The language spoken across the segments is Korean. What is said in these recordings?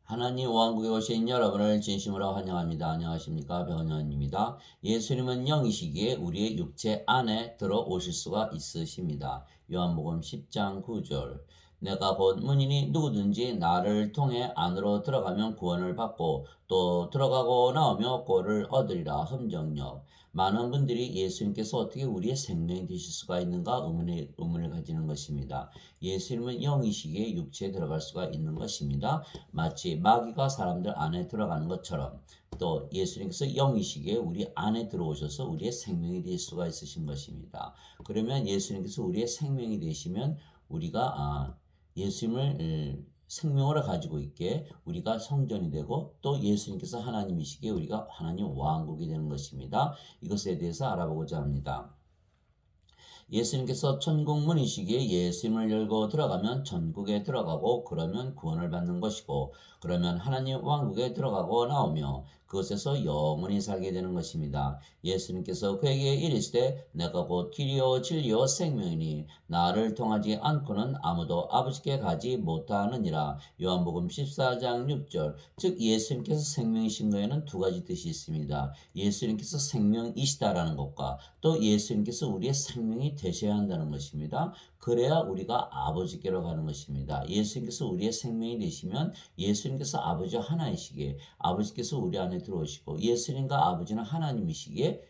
하나님 왕국에 오신 여러분을 진심으로 환영합니다. 안녕하십니까? 변현입니다. 예수님은 영이시기에 우리의 육체 안에 들어오실 수가 있으십니다. 요한복음 10장 9절. 내가 곧 문이니 누구든지 나를 통해 안으로 들어가면 구원을 받고 또 들어가고 나오며 꼴을 얻으리라. 흠정역. 많은 분들이 예수님께서 어떻게 우리의 생명이 되실 수가 있는가 의문을 가지는 것입니다. 예수님은 영이시기에 육체에 들어갈 수가 있는 것입니다. 마치 마귀가 사람들 안에 들어가는 것처럼 또 예수님께서 영이시기에 우리 안에 들어오셔서 우리의 생명이 될 수가 있으신 것입니다. 그러면 예수님께서 우리의 생명이 되시면 우리가 예수님을 생명으로 가지고 있게 우리가 성전이 되고 또 예수님께서 하나님이시기에 우리가 하나님 왕국이 되는 것입니다. 이것에 대해서 알아보고자 합니다. 예수님께서 천국 문이시기에 예수님을 열고 들어가면 천국에 들어가고 그러면 구원을 받는 것이고 그러면 하나님 왕국에 들어가고 나오며 그것에서 영원히 살게 되는 것입니다. 예수님께서 그에게 이르시되 내가 곧 길이요 진리요 생명이니 나를 통하지 않고는 아무도 아버지께 가지 못하느니라. 요한복음 14장 6절. 즉 예수님께서 생명이신 거에는 두 가지 뜻이 있습니다. 예수님께서 생명이시다라는 것과 또 예수님께서 우리의 생명이 되셔야 한다는 것입니다. 그래야 우리가 아버지께로 가는 것입니다. 예수님께서 우리의 생명이 되시면 예수님께서 아버지와 하나이시기에 아버지께서 우리 안에 들어오시고 예수님과 아버지는 하나님이시기에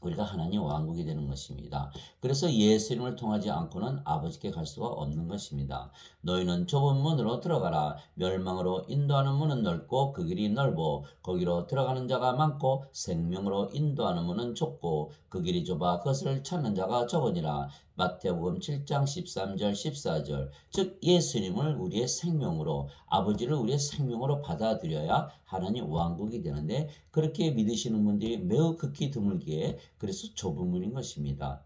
우리가 하나님 왕국이 되는 것입니다. 그래서 예수님을 통하지 않고는 아버지께 갈 수가 없는 것입니다. 너희는 좁은 문으로 들어가라. 멸망으로 인도하는 문은 넓고 그 길이 넓어 거기로 들어가는 자가 많고 생명으로 인도하는 문은 좁고 그 길이 좁아 그것을 찾는 자가 적으니라. 마태복음 7장 13절 14절. 즉 예수님을 우리의 생명으로 아버지를 우리의 생명으로 받아들여야 하나님 왕국이 되는데 그렇게 믿으시는 분들이 매우 극히 드물기에 그래서 좁은 문인 것입니다.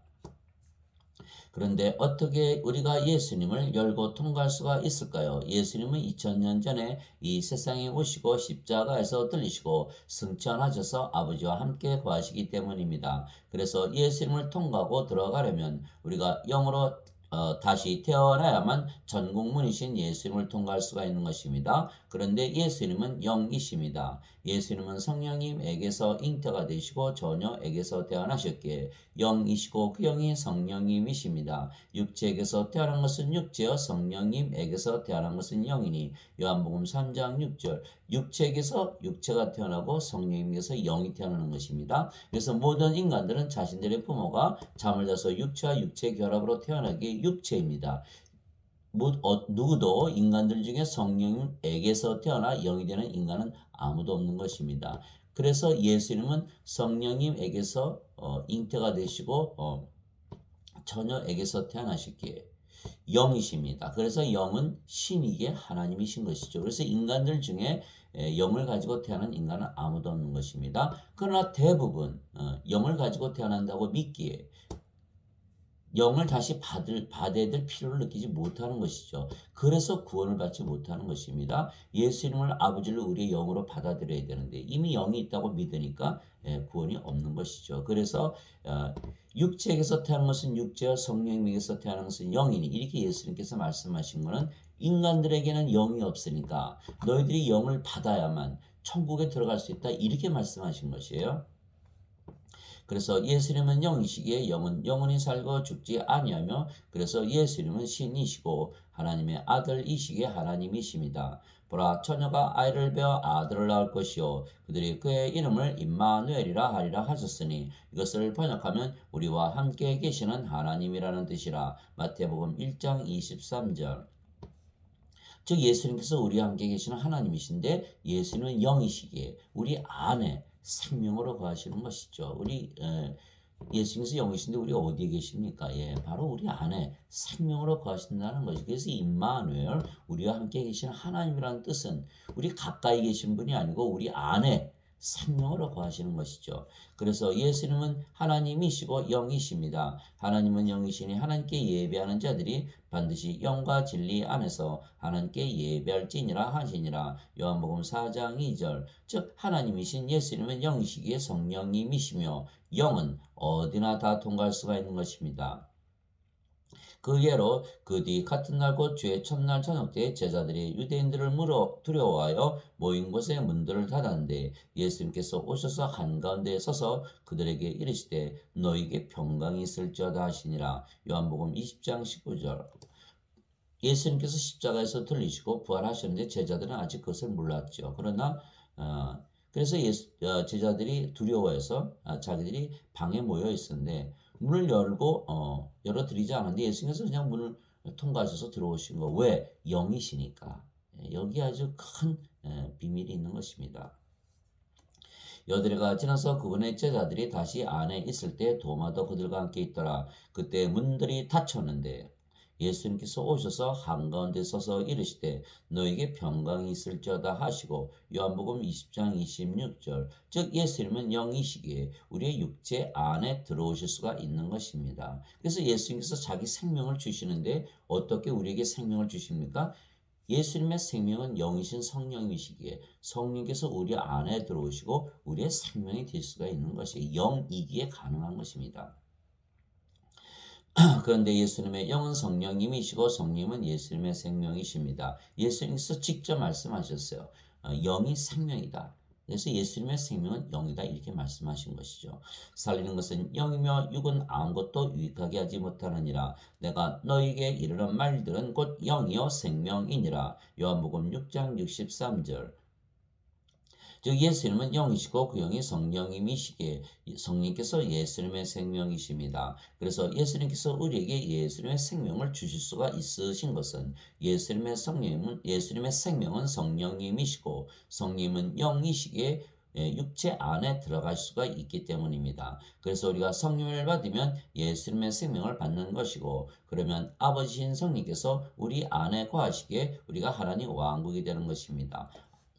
그런데 어떻게 우리가 예수님을 열고 통과할 수가 있을까요? 예수님은 2000년 전에 이 세상에 오시고 십자가에서 들리시고 승천하셔서 아버지와 함께 거하시기 때문입니다. 그래서 예수님을 통과하고 들어가려면 우리가 영으로 다시 태어나야만 전국문이신 예수님을 통과할 수가 있는 것입니다. 그런데 예수님은 영이십니다. 예수님은 성령님에게서 잉태가 되시고 처녀에게서 태어나셨기에 영이시고 그 영이 성령님이십니다. 육체에게서 태어난 것은 육체여 성령님에게서 태어난 것은 영이니 요한복음 3장 6절. 육체에게서 육체가 태어나고 성령님에게서 영이 태어나는 것입니다. 그래서 모든 인간들은 자신들의 부모가 잠을 자서 육체와 육체의 결합으로 태어나기 육체입니다. 누구도 인간들 중에 성령에게서 태어나 영이 되는 인간은 아무도 없는 것입니다. 그래서 예수님은 성령님에게서 잉태가 되시고 처녀에게서 태어나셨기에 영이십니다. 그래서 영은 신이기에 하나님이신 것이죠. 그래서 인간들 중에 영을 가지고 태어난 인간은 아무도 없는 것입니다. 그러나 대부분 영을 가지고 태어난다고 믿기에 영을 다시 받아야 될 필요를 느끼지 못하는 것이죠. 그래서 구원을 받지 못하는 것입니다. 예수님을 아버지를 우리의 영으로 받아들여야 되는데 이미 영이 있다고 믿으니까 구원이 없는 것이죠. 그래서 육체에게서 태어난 것은 육체와 성령에게서 태어난 것은 영이니 이렇게 예수님께서 말씀하신 것은 인간들에게는 영이 없으니까 너희들이 영을 받아야만 천국에 들어갈 수 있다 이렇게 말씀하신 것이에요. 그래서 예수님은 영이시기에 영은 영원히 살고 죽지 아니하며 그래서 예수님은 신이시고 하나님의 아들이시기에 하나님이십니다. 보라 처녀가 아이를 베어 아들을 낳을 것이요 그들이 그의 이름을 임마누엘이라 하리라 하셨으니 이것을 번역하면 우리와 함께 계시는 하나님이라는 뜻이라. 마태복음 1장 23절. 즉 예수님께서 우리와 함께 계시는 하나님이신데 예수님은 영이시기에 우리 안에 생명으로 거하시는 것이죠. 예수님께서 영이신데 우리 어디에 계십니까? 바로 우리 안에 생명으로 거하신다는 것이. 그래서 임마누엘 우리와 함께 계시는 하나님이라는 뜻은 우리 가까이 계신 분이 아니고 우리 안에 생명으로 거하시는 것이죠. 그래서 예수님은 하나님이시고 영이십니다. 하나님은 영이시니 하나님께 예배하는 자들이 반드시 영과 진리 안에서 하나님께 예배할지니라 하시니라. 요한복음 4장 2절. 즉 하나님이신 예수님은 영이시기에 성령님이시며 영은 어디나 다 통과할 수가 있는 것입니다. 그 예로 그 뒤 같은 날 곧 주의 첫날 저녁 때 제자들이 유대인들을 물어 두려워하여 모인 곳에 문들을 닫았는데 예수님께서 오셔서 한가운데에 서서 그들에게 이르시되 너희에게 평강이 있을지어다 하시니라. 요한복음 20장 19절. 예수님께서 십자가에서 들리시고 부활하셨는데 제자들은 아직 그것을 몰랐죠. 그러나 그래서 제자들이 두려워해서 자기들이 방에 모여 있었는데 문을 열어드리지 않았는데 예수님께서 그냥 문을 통과하셔서 들어오신 거. 왜? 영이시니까. 여기 아주 큰 비밀이 있는 것입니다. 여드레가 지나서 그분의 제자들이 다시 안에 있을 때 도마도 그들과 함께 있더라. 그때 문들이 닫혔는데 예수님께서 오셔서 한가운데 서서 이르시되 너에게 평강이 있을지어다 하시고 요한복음 20장 26절. 즉 예수님은 영이시기에 우리의 육체 안에 들어오실 수가 있는 것입니다. 그래서 예수님께서 자기 생명을 주시는데 어떻게 우리에게 생명을 주십니까? 예수님의 생명은 영이신 성령이시기에 성령께서 우리 안에 들어오시고 우리의 생명이 될 수가 있는 것이 영이기에 가능한 것입니다. 그런데 예수님의 영은 성령님이시고 성령은 예수님의 생명이십니다. 예수님께서 직접 말씀하셨어요. 영이 생명이다. 그래서 예수님의 생명은 영이다 이렇게 말씀하신 것이죠. 살리는 것은 영이며 육은 아무것도 유익하게 하지 못하느니라. 내가 너희에게 이르는 말들은 곧 영이요 생명이니라. 요한복음 6장 63절. 즉 예수님은 영이시고 그 영이 성령님이시기에 성령께서 예수님의 생명이십니다. 그래서 예수님께서 우리에게 예수님의 생명을 주실 수가 있으신 것은 예수님의 생명은 성령님이시고 성령은 영이시기에 육체 안에 들어갈 수가 있기 때문입니다. 그래서 우리가 성령을 받으면 예수님의 생명을 받는 것이고 그러면 아버지신 성령께서 우리 안에 거하시기에 우리가 하나님 왕국이 되는 것입니다.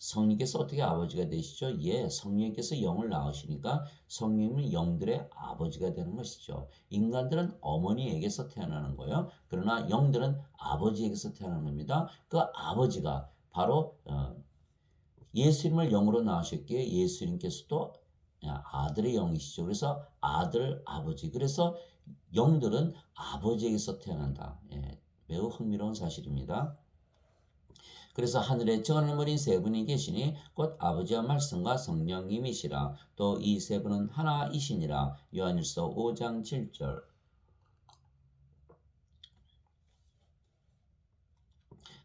성령께서 어떻게 아버지가 되시죠? 성령께서 영을 낳으시니까 성령은 영들의 아버지가 되는 것이죠. 인간들은 어머니에게서 태어나는 거예요. 그러나 영들은 아버지에게서 태어나는 겁니다. 그 아버지가 바로 예수님을 영으로 낳으셨기에 예수님께서도 아들의 영이시죠. 그래서 아들, 아버지. 그래서 영들은 아버지에게서 태어난다. 매우 흥미로운 사실입니다. 그래서 하늘에 정하늘 어린 세 분이 계시니 곧 아버지와 말씀과 성령님이시라. 또 이 세 분은 하나이시니라. 요한일서 5장 7절.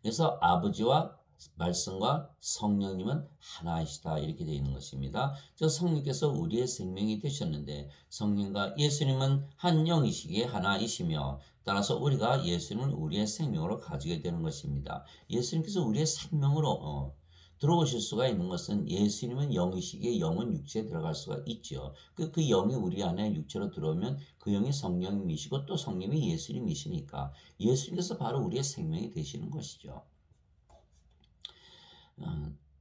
그래서 아버지와 말씀과 성령님은 하나이시다 이렇게 되어 있는 것입니다. 저 성령께서 우리의 생명이 되셨는데 성령과 예수님은 한 영이시기에 하나이시며 따라서 우리가 예수님을 우리의 생명으로 가지게 되는 것입니다. 예수님께서 우리의 생명으로 들어오실 수가 있는 것은 예수님은 영이시기에 영은 육체에 들어갈 수가 있죠. 그 영이 우리 안에 육체로 들어오면 그 영이 성령님이시고 또 성령이 예수님이시니까 예수님께서 바로 우리의 생명이 되시는 것이죠.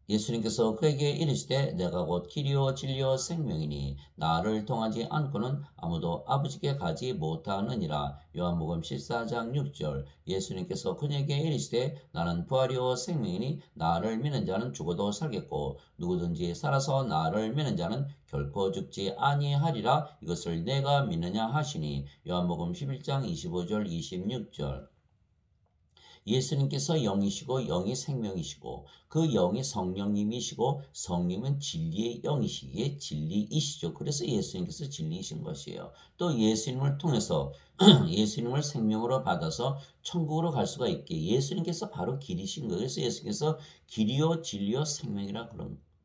예수님께서 그에게 이르시되 내가 곧 길이요 진리요 생명이니 나를 통하지 않고는 아무도 아버지께 가지 못하느니라. 요한복음 14장 6절. 예수님께서 그에게 이르시되 나는 부활이요 생명이니 나를 믿는 자는 죽어도 살겠고 누구든지 살아서 나를 믿는 자는 결코 죽지 아니하리라. 이것을 내가 믿느냐 하시니. 요한복음 11장 25절 26절. 예수님께서 영이시고 영이 생명이시고 그 영이 성령님이시고 성령은 진리의 영이시기에 진리이시죠. 그래서 예수님께서 진리이신 것이에요. 또 예수님을 통해서 예수님을 생명으로 받아서 천국으로 갈 수가 있게 예수님께서 바로 길이신 거예요. 그래서 예수님께서 길이요 진리요 생명이라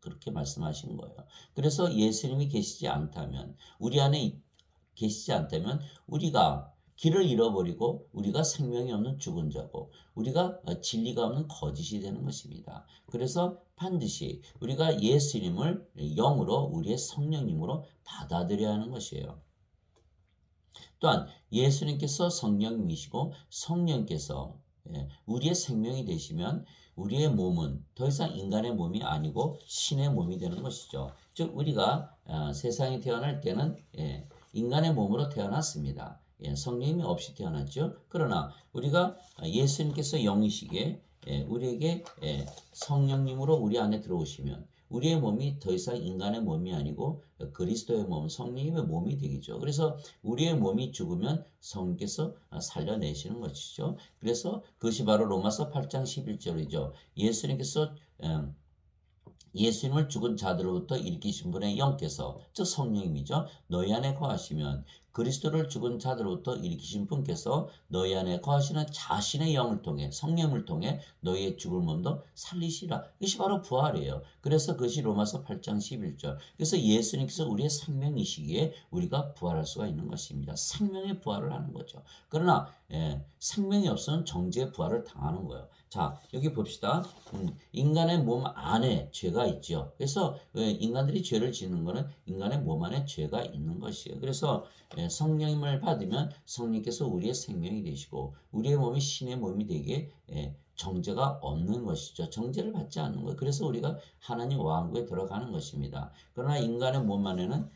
그렇게 말씀하신 거예요. 그래서 예수님이 계시지 않다면 우리 안에 계시지 않다면 우리가 길을 잃어버리고 우리가 생명이 없는 죽은 자고 우리가 진리가 없는 거짓이 되는 것입니다. 그래서 반드시 우리가 예수님을 영으로 우리의 성령님으로 받아들여야 하는 것이에요. 또한 예수님께서 성령님이시고 성령께서 우리의 생명이 되시면 우리의 몸은 더 이상 인간의 몸이 아니고 신의 몸이 되는 것이죠. 즉 우리가 세상에 태어날 때는 인간의 몸으로 태어났습니다. 성령님이 없이 태어났죠. 그러나 우리가 예수님께서 영이시기에 우리에게 성령님으로 우리 안에 들어오시면 우리의 몸이 더 이상 인간의 몸이 아니고 그리스도의 몸, 성령님의 몸이 되겠죠. 그래서 우리의 몸이 죽으면 성령께서 살려내시는 것이죠. 그래서 그것이 바로 로마서 8장 11절이죠. 예수님께서 예수님을 죽은 자들로부터 일으키신 분의 영께서, 즉 성령님이죠, 너희 안에 거하시면 그리스도를 죽은 자들로부터 일으키신 분께서 너희 안에 거하시는 자신의 영을 통해, 성령을 통해 너희의 죽을 몸도 살리시라. 이것이 바로 부활이에요. 그래서 그것이 로마서 8장 11절. 그래서 예수님께서 우리의 생명이시기에 우리가 부활할 수가 있는 것입니다. 생명의 부활을 하는 거죠. 그러나 생명이 없으면 정죄의 부활을 당하는 거예요. 자, 여기 봅시다. 인간의 몸 안에 죄가 있죠. 그래서 인간들이 죄를 짓는 것은 인간의 몸 안에 죄가 있는 것이에요. 그래서 성령님을 받으면 성령께서 우리의 생명이 되시고 우리의 몸이 신의 몸이 되게 정죄가 없는 것이죠. 정죄를 받지 않는 거예요. 그래서 우리가 하나님 왕국에 들어가는 것입니다. 그러나 인간의 몸 안에는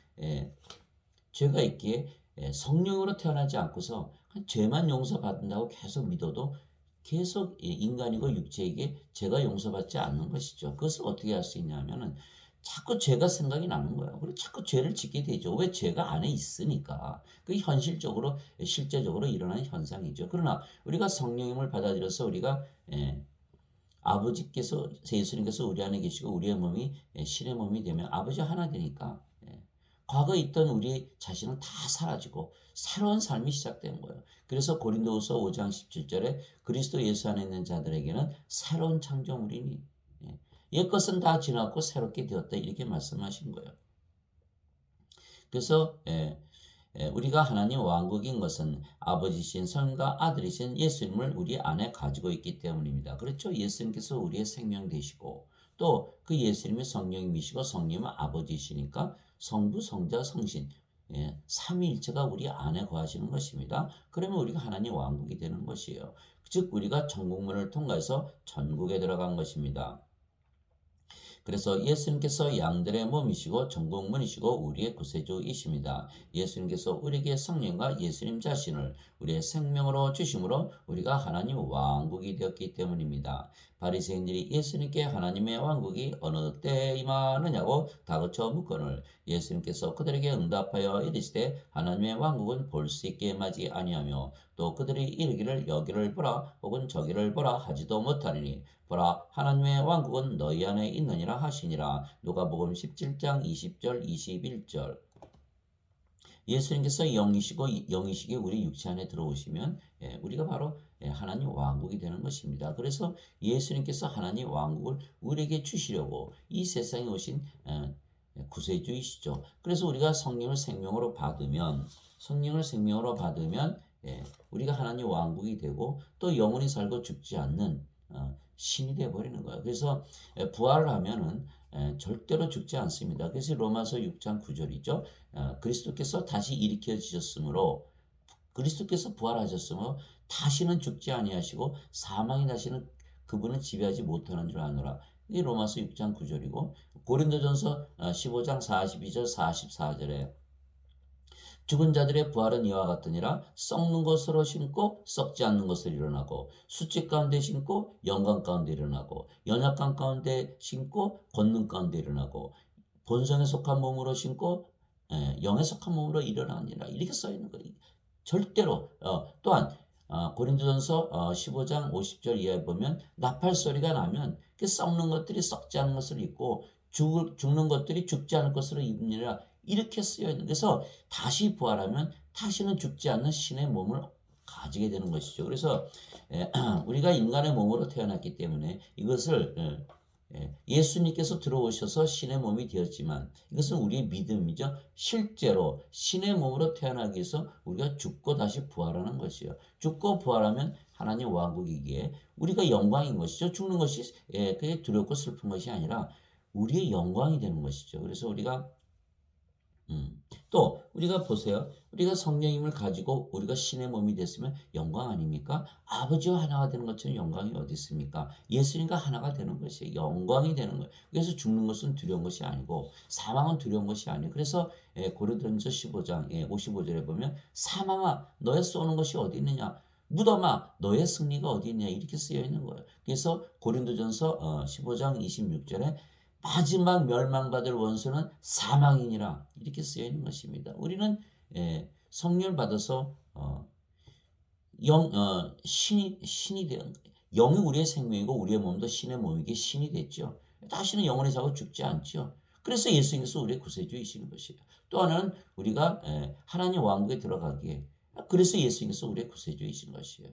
죄가 있기에 성령으로 태어나지 않고서 죄만 용서받는다고 계속 믿어도 계속 인간이고 육체에게 죄가 용서받지 않는 것이죠. 그것을 어떻게 할 수 있냐면은 자꾸 죄가 생각이 나는 거예요. 그리고 자꾸 죄를 짓게 되죠. 왜? 죄가 안에 있으니까. 그 현실적으로, 실제적으로 일어나는 현상이죠. 그러나 우리가 성령님을 받아들여서 우리가 아버지께서, 예수님께서 우리 안에 계시고 우리의 몸이 신의 몸이 되면 아버지 하나 되니까 과거에 있던 우리 자신은 다 사라지고 새로운 삶이 시작된 거예요. 그래서 고린도후서 5장 17절에 그리스도 예수 안에 있는 자들에게는 새로운 창조물이니 옛것은 다 지났고 새롭게 되었다, 이렇게 말씀하신 거예요. 그래서 우리가 하나님 왕국인 것은 아버지신 성과 아들이신 예수님을 우리 안에 가지고 있기 때문입니다. 그렇죠? 예수님께서 우리의 생명 되시고 또 그 예수님이 성령님이시고 성령님은 아버지시니까 성부, 성자, 성신 삼위일체가 우리 안에 거하시는 것입니다. 그러면 우리가 하나님 왕국이 되는 것이에요. 즉 우리가 천국문을 통과해서 천국에 들어간 것입니다. 그래서 예수님께서 양들의 몸이시고 전국문이시고 우리의 구세주이십니다. 예수님께서 우리에게 성령과 예수님 자신을 우리의 생명으로 주심으로 우리가 하나님 왕국이 되었기 때문입니다. 바리새인들이 예수님께 하나님의 왕국이 어느 때에 임하느냐고 다그쳐 묻거늘 예수님께서 그들에게 응답하여 이르시되 하나님의 왕국은 볼 수 있게 임하지 아니하며 또 그들이 이르기를 여기를 보라 혹은 저기를 보라 하지도 못하리니 보라 하나님의 왕국은 너희 안에 있느니라 하시니라. 누가복음 17장 20절 21절. 예수님께서 영이시기에 우리 육체 안에 들어오시면 우리가 바로 하나님 왕국이 되는 것입니다. 그래서 예수님께서 하나님 왕국을 우리에게 주시려고 이 세상에 오신 구세주이시죠. 그래서 우리가 성령을 생명으로 받으면 우리가 하나님 왕국이 되고 또 영원히 살고 죽지 않는 신이 되어버리는 거예요. 그래서 부활을 하면은 절대로 죽지 않습니다. 그래서 로마서 6장 9절이죠. 그리스도께서 다시 일으켜지셨으므로, 그리스도께서 부활하셨으므로 다시는 죽지 아니하시고 사망이 다시는 그분을 지배하지 못하는 줄 아노라. 이 로마서 6장 9절이고 고린도전서 15장 42절 44절에 죽은 자들의 부활은 이와 같으니라. 썩는 것으로 심고 썩지 않는 것을 일어나고 수치 가운데 심고 영광 가운데 일어나고 연약한 가운데 심고 권능 가운데 일어나고 본성에 속한 몸으로 심고 영에 속한 몸으로 일어나니라, 이렇게 써 있는 거예요. 절대로 또한 고린도전서 15장 50절 이하에 보면 나팔 소리가 나면 그 썩는 것들이 썩지 않은 것을 입고 죽는 것들이 죽지 않을 것으로 입느니라, 이렇게 쓰여 있는. 그래서 다시 부활하면 다시는 죽지 않는 신의 몸을 가지게 되는 것이죠. 그래서 우리가 인간의 몸으로 태어났기 때문에 이것을 예수님께서 들어오셔서 신의 몸이 되었지만 이것은 우리의 믿음이죠. 실제로 신의 몸으로 태어나기 위해서 우리가 죽고 다시 부활하는 것이에요. 죽고 부활하면 하나님 왕국이기에 우리가 영광인 것이죠. 죽는 것이 그게 두렵고 슬픈 것이 아니라 우리의 영광이 되는 것이죠. 그래서 우리가 또 우리가 보세요. 우리가 성령님을 가지고 우리가 신의 몸이 됐으면 영광 아닙니까? 아버지와 하나가 되는 것처럼 영광이 어디 있습니까? 예수님과 하나가 되는 것이 영광이 되는 거예요. 그래서 죽는 것은 두려운 것이 아니고 사망은 두려운 것이 아니에요. 그래서 고린도전서 15장 55절에 보면 사망아 너의 쏘는 것이 어디 있느냐? 무덤아 너의 승리가 어디 있냐? 이렇게 쓰여 있는 거예요. 그래서 고린도전서 15장 26절에 마지막 멸망받을 원수는 사망이니라 이렇게 쓰여 있는 것입니다. 우리는 성령을 받아서 신이 되었 영이 우리의 생명이고 우리의 몸도 신의 몸이기에 신이 됐죠. 다시는 영원히 사고 죽지 않죠. 그래서 예수님께서 우리의 구세주이신 것이에요. 또 하나는 우리가 하나님 왕국에 들어가기에 그래서 예수님께서 우리의 구세주이신 것이에요.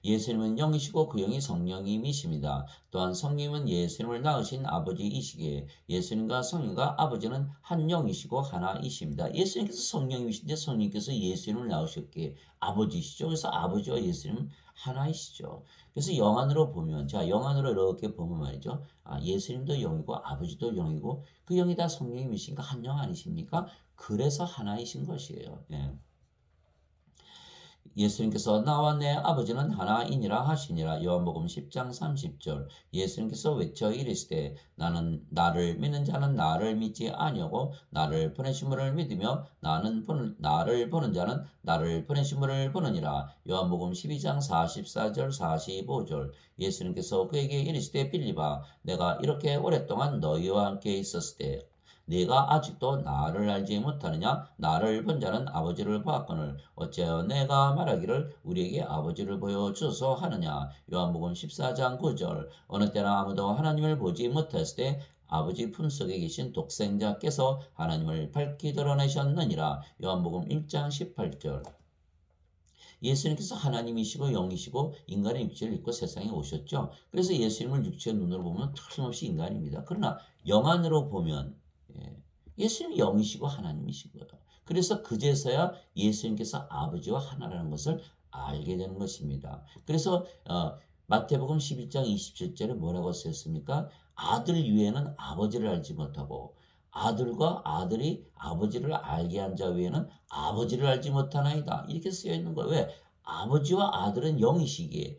예수님은 영이시고 그 영이 성령님이십니다. 또한 성령님은 예수님을 낳으신 아버지이시기에 예수님과 성령과 아버지는 한 영이시고 하나이십니다. 예수님께서 성령님이신데 성령님께서 예수님을 낳으셨기에 아버지시죠. 그래서 아버지와 예수님은 하나이시죠. 그래서 영안으로 보면 영안으로 이렇게 보면 말이죠. 예수님도 영이고 아버지도 영이고 그 영이 다 성령님이신가 한 영 아니십니까? 그래서 하나이신 것이에요. 예수님께서 나와 내 아버지는 하나이니라 하시니라. 요한복음 10장 30절. 예수님께서 외쳐 이르시되 나를 믿는 자는 나를 믿지 아니하고 나를 보내신 분을 믿으며 나를 보는 자는 나를 보내신 분을 보느니라. 요한복음 12장 44절 45절. 예수님께서 그에게 이르시되 빌립아 내가 이렇게 오랫동안 너희와 함께 있었을 때 네가 아직도 나를 알지 못하느냐? 나를 본 자는 아버지를 보았거늘 어찌하여 내가 말하기를 우리에게 아버지를 보여주소서 하느냐? 요한복음 14장 9절. 어느 때나 아무도 하나님을 보지 못했을 때 아버지 품속에 계신 독생자께서 하나님을 밝히 드러내셨느니라. 요한복음 1장 18절. 예수님께서 하나님이시고 영이시고 인간의 육체를 입고 세상에 오셨죠. 그래서 예수님을 육체의 눈으로 보면 틀림없이 인간입니다. 그러나 영안으로 보면 예수님이 영이시고 하나님이시고요. 그래서 그제서야 예수님께서 아버지와 하나라는 것을 알게 되는 것입니다. 그래서 마태복음 11장 27절에 뭐라고 쓰였습니까? 아들 위에는 아버지를 알지 못하고 아들과 아들이 아버지를 알게 한 자 외에는 아버지를 알지 못하나이다. 이렇게 쓰여 있는 거예요. 왜? 아버지와 아들은 영이시기에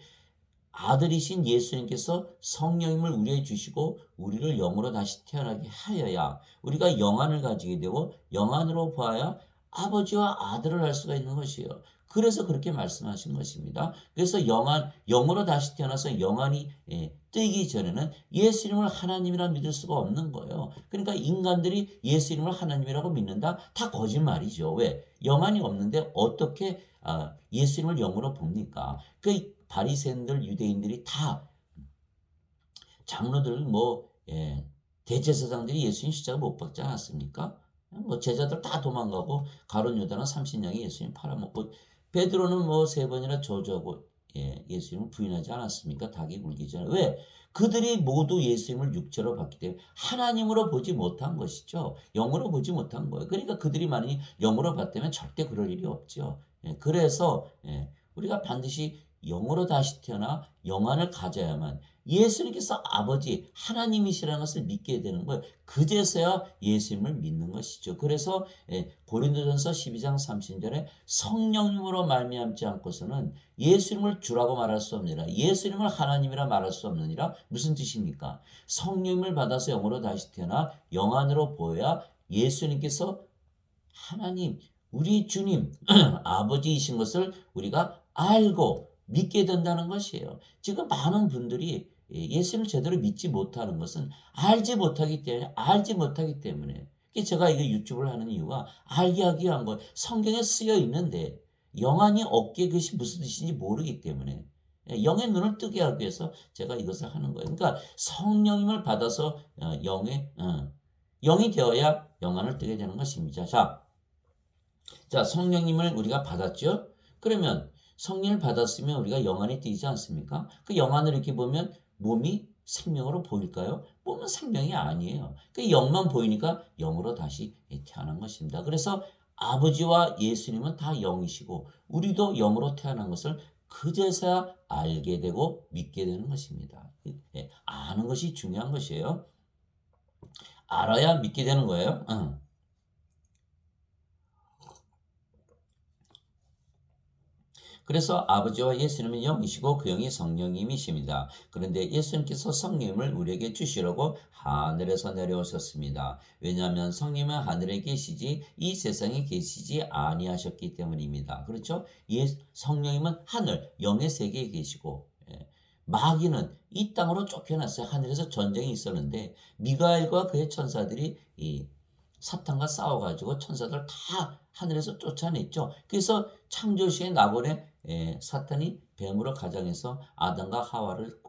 아들이신 예수님께서 성령님을 우리에게 주시고 우리를 영으로 다시 태어나게 하여야 우리가 영안을 가지게 되고 영안으로 보아야 아버지와 아들을 알 수가 있는 것이에요. 그래서 그렇게 말씀하신 것입니다. 그래서 영으로 다시 태어나서 영안이 뜨기 전에는 예수님을 하나님이라 믿을 수가 없는 거예요. 그러니까 인간들이 예수님을 하나님이라고 믿는다? 다 거짓말이죠. 왜? 영안이 없는데 어떻게 예수님을 영으로 봅니까? 그 바리새인들 유대인들이 다 장로들 대제사장들이 예수님 십자가 못 박지 않았습니까? 제자들 다 도망가고 가룟 유다는 30냥이 예수님 팔아먹고 베드로는 3번이나 저주하고 예수님을 부인하지 않았습니까? 닭이 굴기 전에. 왜? 그들이 모두 예수님을 육체로 봤기 때문에 하나님으로 보지 못한 것이죠. 영으로 보지 못한 거예요. 그러니까 그들이 만약에 영으로 봤다면 절대 그럴 일이 없죠. 그래서 우리가 반드시 영으로 다시 태어나 영안을 가져야만 예수님께서 아버지 하나님이시라는 것을 믿게 되는 거예요. 그제서야 예수님을 믿는 것이죠. 그래서 고린도전서 12장 30절에 성령님으로 말미암지 않고서는 예수님을 주라고 말할 수 없느니라. 예수님을 하나님이라 말할 수 없느니라. 무슨 뜻입니까? 성령님을 받아서 영으로 다시 태어나 영안으로 보여야 예수님께서 하나님 우리 주님 아버지이신 것을 우리가 알고 믿게 된다는 것이에요. 지금 많은 분들이 예수를 제대로 믿지 못하는 것은 알지 못하기 때문에 제가 이거 유튜브를 하는 이유가 알게 하기 위한 것. 성경에 쓰여 있는데 영안이 없게 그것이 무슨 뜻인지 모르기 때문에 영의 눈을 뜨게 하기 위해서 제가 이것을 하는 거예요. 그러니까 성령님을 받아서 영이 되어야 영안을 뜨게 되는 것입니다. 자, 성령님을 우리가 받았죠? 그러면 성령을 받았으면 우리가 영안이 뜨이지 않습니까? 그 영안을 이렇게 보면 몸이 생명으로 보일까요? 몸은 생명이 아니에요. 그 영만 보이니까 영으로 다시 태어난 것입니다. 그래서 아버지와 예수님은 다 영이시고 우리도 영으로 태어난 것을 그제서야 알게 되고 믿게 되는 것입니다. 아는 것이 중요한 것이에요. 알아야 믿게 되는 거예요. 그래서 아버지와 예수님은 영이시고 그 영이 성령님이십니다. 그런데 예수님께서 성령을 우리에게 주시려고 하늘에서 내려오셨습니다. 왜냐하면 성령은 하늘에 계시지 이 세상에 계시지 아니하셨기 때문입니다. 그렇죠? 성령님은 하늘, 영의 세계에 계시고 마귀는 이 땅으로 쫓겨났어요. 하늘에서 전쟁이 있었는데 미가엘과 그의 천사들이 이 사탄과 싸워가지고 천사들 다 하늘에서 쫓아냈죠. 그래서 창조시의 낙원에 사탄이 뱀으로 가장해서 아담과 하와를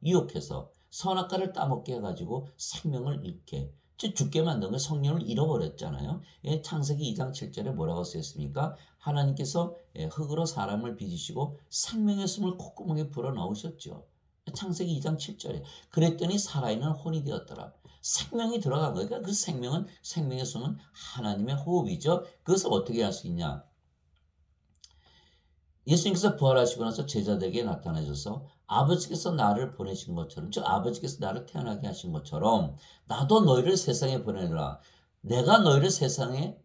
유혹해서 선악과를 따먹게 해가지고 생명을 잃게 즉 죽게 만든 거 성령을 잃어버렸잖아요. 창세기 2장 7절에 뭐라고 쓰였습니까? 하나님께서 흙으로 사람을 빚으시고 생명의 숨을 콧구멍에 불어넣으셨죠. 창세기 2장 7절에 그랬더니 살아있는 혼이 되었더라. 생명이 들어간 거예요. 그러니까 그 생명은 생명의 숨은 하나님의 호흡이죠. 그것을 어떻게 할 수 있냐? 예수님께서 부활하시고 나서 제자들에게 나타나셔서 아버지께서 나를 보내신 것처럼 즉 아버지께서 나를 태어나게 하신 것처럼 나도 너희를 세상에 보내노라. 내가 너희를 세상에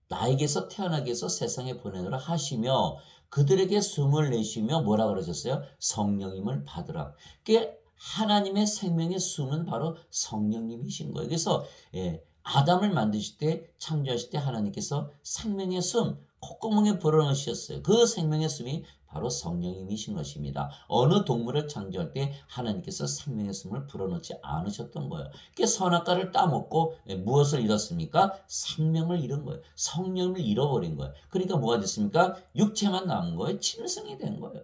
나에게서 태어나게 해서 세상에 보내노라 하시며 그들에게 숨을 내쉬며 뭐라 그러셨어요? 성령님을 받으라. 그게 하나님의 생명의 숨은 바로 성령님이신 거예요. 그래서 아담을 만드실 때 창조하실 때 하나님께서 생명의 숨 콧구멍에 불어넣으셨어요. 그 생명의 숨이 바로 성령님이신 것입니다. 어느 동물을 창조할 때 하나님께서 생명의 숨을 불어넣지 않으셨던 거예요. 그게 선악과를 따먹고 무엇을 잃었습니까? 생명을 잃은 거예요. 성령을 잃어버린 거예요. 그러니까 뭐가 됐습니까? 육체만 남은 거예요. 짐승이 된 거예요.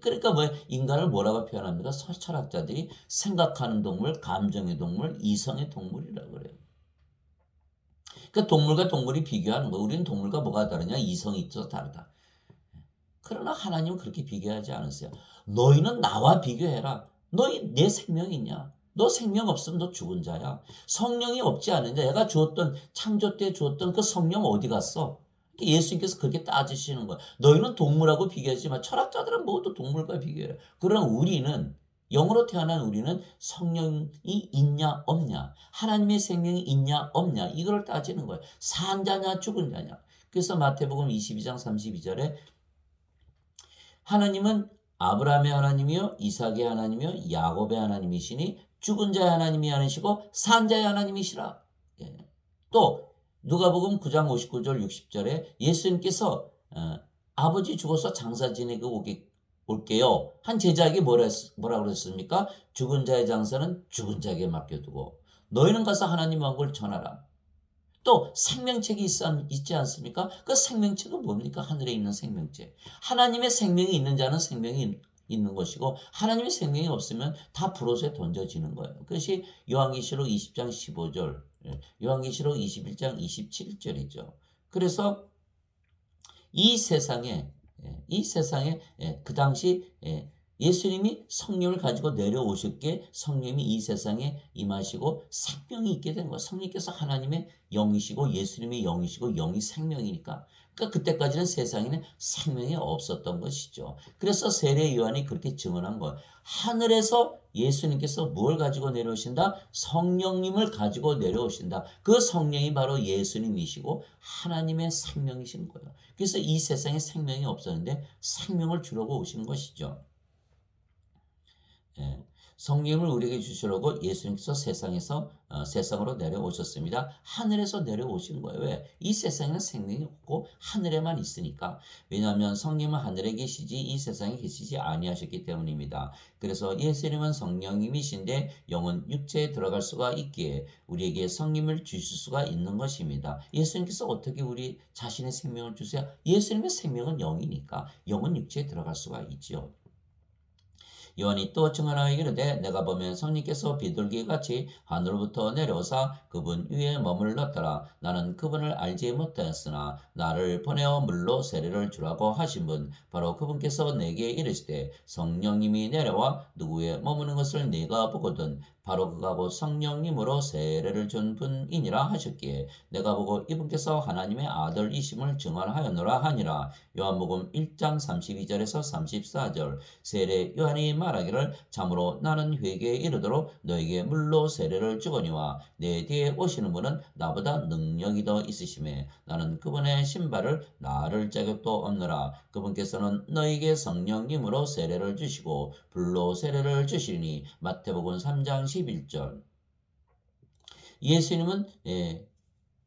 그러니까 인간을 뭐라고 표현합니까? 철학자들이 생각하는 동물, 감정의 동물, 이성의 동물이라고 그래요. 그 동물과 동물이 비교하는 거예요. 우리는 동물과 뭐가 다르냐? 이성이 있어서 다르다. 그러나 하나님은 그렇게 비교하지 않으세요. 너희는 나와 비교해라. 너희 내 생명이 있냐? 너 생명 없으면 너 죽은 자야. 성령이 없지 않느냐? 내가 주었던 창조 때 주었던 그 성령 어디 갔어? 예수님께서 그렇게 따지시는 거야. 너희는 동물하고 비교하지만 철학자들은 모두 동물과 비교해요. 그러나 우리는 영으로 태어난 우리는 성령이 있냐 없냐 하나님의 생명이 있냐 없냐 이걸 따지는 거예요. 산 자냐 죽은 자냐. 그래서 마태복음 22장 32절에 하나님은 아브라함의 하나님이요 이삭의 하나님이요 야곱의 하나님이시니 죽은 자의 하나님이 아니시고 산 자의 하나님이시라. 또 누가복음 9장 59절 60절에 예수님께서 아버지 죽어서 장사 지내고 올게요. 한 제자에게 뭐라 그랬습니까? 죽은 자의 장사는 죽은 자에게 맡겨두고 너희는 가서 하나님 왕국을 전하라. 또 생명책이 있지 않습니까? 그 생명책은 뭡니까? 하늘에 있는 생명책. 하나님의 생명이 있는 자는 생명이 있는 것이고 하나님의 생명이 없으면 다 불옷에 던져지는 거예요. 그것이 요한계시록 20장 15절, 요한계시록 21장 27절이죠. 그래서 이 세상에 그 당시 예수님이 성령을 가지고 내려오셨기에 성령이 이 세상에 임하시고 생명이 있게 된 거예요. 성령께서 하나님의 영이시고 예수님의 영이시고 영이 생명이니까. 그러니까 그때까지는 세상에는 생명이 없었던 것이죠. 그래서 세례 요한이 그렇게 증언한 거예요. 하늘에서 예수님께서 뭘 가지고 내려오신다? 성령님을 가지고 내려오신다. 그 성령이 바로 예수님이시고 하나님의 생명이신 거예요. 그래서 이 세상에 생명이 없었는데 생명을 주려고 오신 것이죠. 성령을 우리에게 주시려고 예수님께서 세상으로 내려오셨습니다. 하늘에서 내려오신 거예요. 왜? 이 세상에는 생명이 없고 하늘에만 있으니까. 왜냐하면 성령은 하늘에 계시지 이 세상에 계시지 아니하셨기 때문입니다. 그래서 예수님은 성령님이신데 영은 육체에 들어갈 수가 있기에 우리에게 성령을 주실 수가 있는 것입니다. 예수님께서 어떻게 우리 자신의 생명을 주세요? 예수님의 생명은 영이니까 영은 육체에 들어갈 수가 있죠. 요한이 또 증언하여 이르되 내가 보면 성령께서 비둘기같이 하늘로부터 내려오사 그분 위에 머물렀더라. 나는 그분을 알지 못하였으나 나를 보내어 물로 세례를 주라고 하신 분 바로 그분께서 내게 이르시되 성령님이 내려와 누구에 머무는 것을 네가 보거든 바로 그가 곧 성령님으로 세례를 준 분이니라 하셨기에 내가 보고 이분께서 하나님의 아들이심을 증언하였노라 하니라. 요한복음 1장 32절에서 34절. 세례 요한이 말하기를 참으로 나는 회개에 이르도록 너에게 물로 세례를 주거니와 내 뒤에 오시는 분은 나보다 능력이 더 있으심에 나는 그분의 신발을 나를 자격도 없노라. 그분께서는 너에게 성령님으로 세례를 주시고 불로 세례를 주시니 마태복음 3장 11절. 예수님은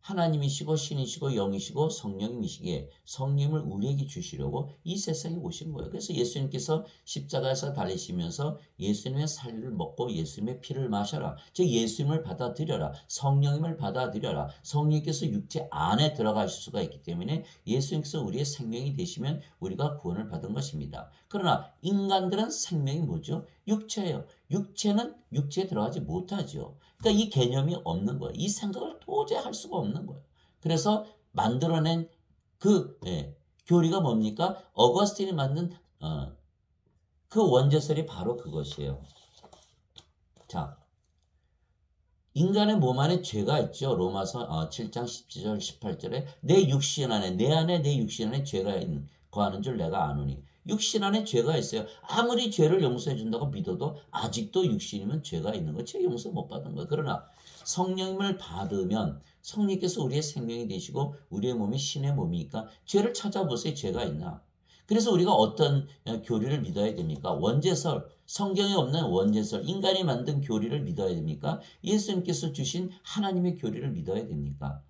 하나님이시고 신이시고 영이시고 성령님이시기에 성령을 우리에게 주시려고 이 세상에 오신 거예요. 그래서 예수님께서 십자가에서 달리시면서 예수님의 살을 먹고 예수님의 피를 마셔라. 즉 예수님을 받아들여라. 성령님을 받아들여라. 성령께서 육체 안에 들어가실 수가 있기 때문에 예수님께서 우리의 생명이 되시면 우리가 구원을 받은 것입니다. 그러나 인간들은 생명이 뭐죠? 육체예요. 육체는 육체에 들어가지 못하죠. 그러니까 이 개념이 없는 거예요. 이 생각을 도저히 할 수가 없는 거예요. 그래서 만들어낸 교리가 뭡니까? 어거스틴이 만든 그 원죄설이 바로 그것이에요. 자, 인간의 몸 안에 죄가 있죠. 로마서 7장 17절 18절에 내 육신 안에 내 안에 내 육신 안에 죄가 거하는 줄 내가 아노니. 육신 안에 죄가 있어요. 아무리 죄를 용서해 준다고 믿어도 아직도 육신이면 죄가 있는 거예요. 죄 용서 못 받은 거예요. 그러나 성령님을 받으면 성령께서 우리의 생명이 되시고 우리의 몸이 신의 몸이니까 죄를 찾아보세요. 죄가 있나. 그래서 우리가 어떤 교리를 믿어야 됩니까? 원죄설, 성경에 없는 원죄설, 인간이 만든 교리를 믿어야 됩니까? 예수님께서 주신 하나님의 교리를 믿어야 됩니까?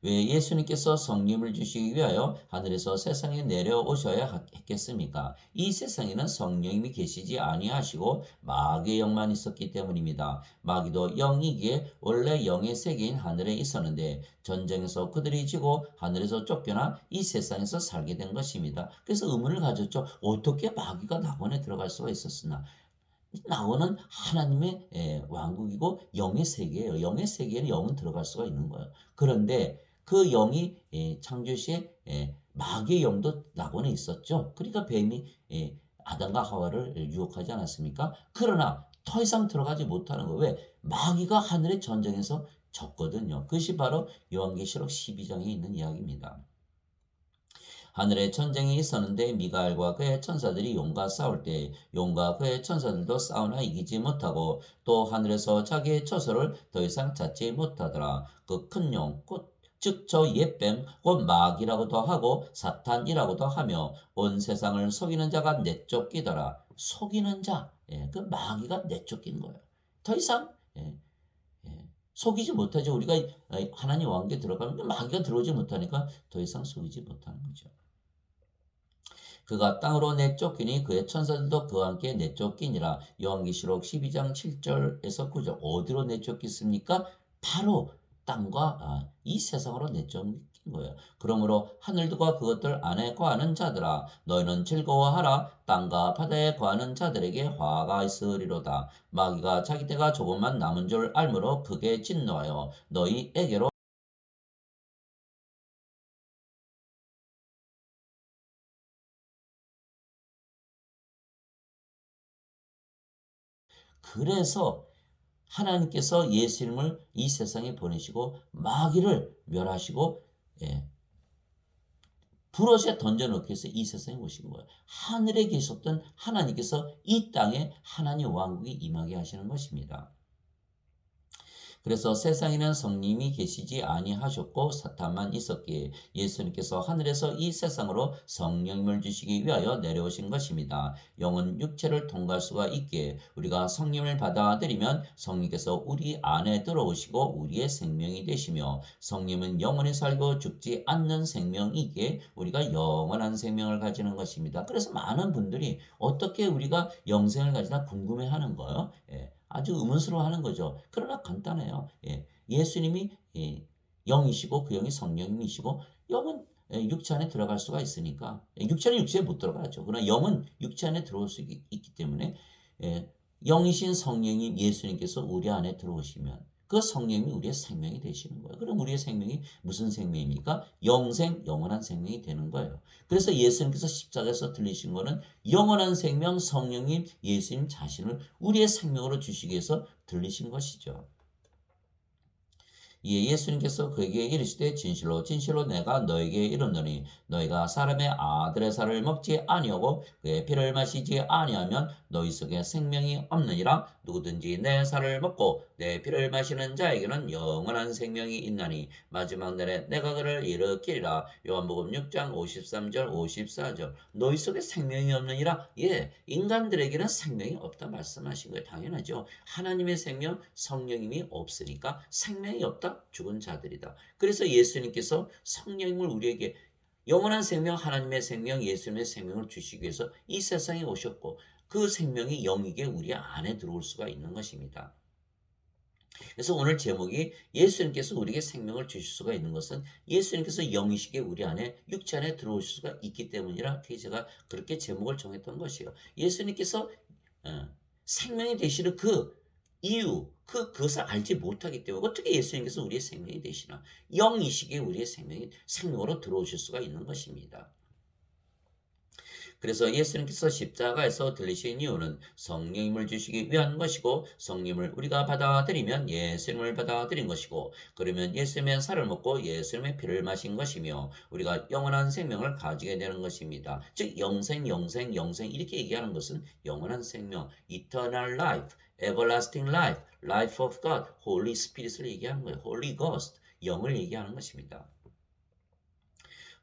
왜 예수님께서 성령을 주시기 위하여 하늘에서 세상에 내려오셔야 했겠습니까? 이 세상에는 성령님이 계시지 아니하시고 마귀의 영만 있었기 때문입니다. 마귀도 영이기에 원래 영의 세계인 하늘에 있었는데 전쟁에서 그들이 지고 하늘에서 쫓겨나 이 세상에서 살게 된 것입니다. 그래서 의문을 가졌죠. 어떻게 마귀가 낙원에 들어갈 수가 있었으나? 낙원은 하나님의 왕국이고 영의 세계예요. 영의 세계에는 영은 들어갈 수가 있는 거예요. 그런데 그 영이 창조시에 마귀의 영도 낙원에 있었죠. 그러니까 뱀이 아담과 하와를 유혹하지 않았습니까? 그러나 더 이상 들어가지 못하는 거예요. 왜? 마귀가 하늘의 전쟁에서 졌거든요. 그것이 바로 요한계시록 12장에 있는 이야기입니다. 하늘에 전쟁이 있었는데 미가엘과 그의 천사들이 용과 싸울 때 용과 그의 천사들도 싸우나 이기지 못하고 또 하늘에서 자기의 처소를 더 이상 찾지 못하더라. 그 큰 용, 즉 저 옛뱀 곧 마귀라고도 하고 사탄이라고도 하며 온 세상을 속이는 자가 내쫓기더라. 속이는 자, 그 마귀가 내쫓긴 거예요. 더 이상 속이지 못하죠. 우리가 하나님 왕국에 들어가면 마귀가 들어오지 못하니까 더 이상 속이지 못하는 거죠. 그가 땅으로 내쫓기니 그의 천사들도 그와 함께 내쫓기니라. 요한계시록 12장 7절에서 9절. 어디로 내쫓겼습니까? 바로 땅과 이 세상으로 내쫓긴 거예요. 그러므로 하늘과 그것들 안에 거하는 자들아 너희는 즐거워하라. 땅과 바다에 거하는 자들에게 화가 있으리로다. 마귀가 자기 때가 조금만 남은 줄 알므로 크게 진노하여 너희에게로 그래서 하나님께서 예수님을 이 세상에 보내시고 마귀를 멸하시고 불옷에 던져놓기 위해서 이 세상에 오신 거예요. 하늘에 계셨던 하나님께서 이 땅에 하나님 왕국이 임하게 하시는 것입니다. 그래서 세상에는 성령이 계시지 아니하셨고 사탄만 있었기에 예수님께서 하늘에서 이 세상으로 성령님을 주시기 위하여 내려오신 것입니다. 영은 육체를 통과할 수가 있기에 우리가 성령을 받아들이면 성령께서 우리 안에 들어오시고 우리의 생명이 되시며 성령은 영원히 살고 죽지 않는 생명이기에 우리가 영원한 생명을 가지는 것입니다. 그래서 많은 분들이 어떻게 우리가 영생을 가지나 궁금해하는 거예요. 아주 의문스러워하는 거죠. 그러나 간단해요. 예수님이 영이시고 그 영이 성령님이시고 영은 육체 안에 들어갈 수가 있으니까 육체는 육체에 못 들어가죠. 그러나 영은 육체 안에 들어올 수 있기 때문에 영이신 성령님 예수님께서 우리 안에 들어오시면 그 성령이 우리의 생명이 되시는 거예요. 그럼 우리의 생명이 무슨 생명입니까? 영생, 영원한 생명이 되는 거예요. 그래서 예수님께서 십자가에서 들리신 거는 영원한 생명, 성령님, 예수님 자신을 우리의 생명으로 주시기 위해서 들리신 것이죠. 예수님께서 그에게 이르시되 진실로 진실로 내가 너에게 이르노니 너희가 사람의 아들의 살을 먹지 아니하고 그의 피를 마시지 아니하면 너희 속에 생명이 없느니라. 누구든지 내 살을 먹고 내 피를 마시는 자에게는 영원한 생명이 있나니 마지막 날에 내가 그를 일으키리라. 요한복음 6장 53절 54절. 너희 속에 생명이 없느니라. 인간들에게는 생명이 없다 말씀하신 거예요. 당연하죠. 하나님의 생명 성령님이 없으니까 생명이 없다 누구다? 죽은 자들이다. 그래서 예수님께서 성령님을 우리에게 영원한 생명, 하나님의 생명, 예수님의 생명을 주시기 위해서 이 세상에 오셨고 그 생명이 영이게 우리 안에 들어올 수가 있는 것입니다. 그래서 오늘 제목이 예수님께서 우리에게 생명을 주실 수가 있는 것은 예수님께서 영이시게 우리 안에 육체 안에 들어오실 수가 있기 때문이라 제가 그렇게 제목을 정했던 것이에요. 예수님께서 생명이 되시는 그 이유, 그것을 알지 못하기 때문에 어떻게 예수님께서 우리의 생명이 되시나? 영이시기에 우리의 생명으로 들어오실 수가 있는 것입니다. 그래서 예수님께서 십자가에서 들리신 이유는 성령님을 주시기 위한 것이고 성령님을 우리가 받아들이면 예수님을 받아들인 것이고 그러면 예수님의 살을 먹고 예수님의 피를 마신 것이며 우리가 영원한 생명을 가지게 되는 것입니다. 즉 영생 이렇게 얘기하는 것은 영원한 생명, eternal life, everlasting life, life of God, Holy Spirit을 얘기하는 거예요. Holy Ghost, 영을 얘기하는 것입니다.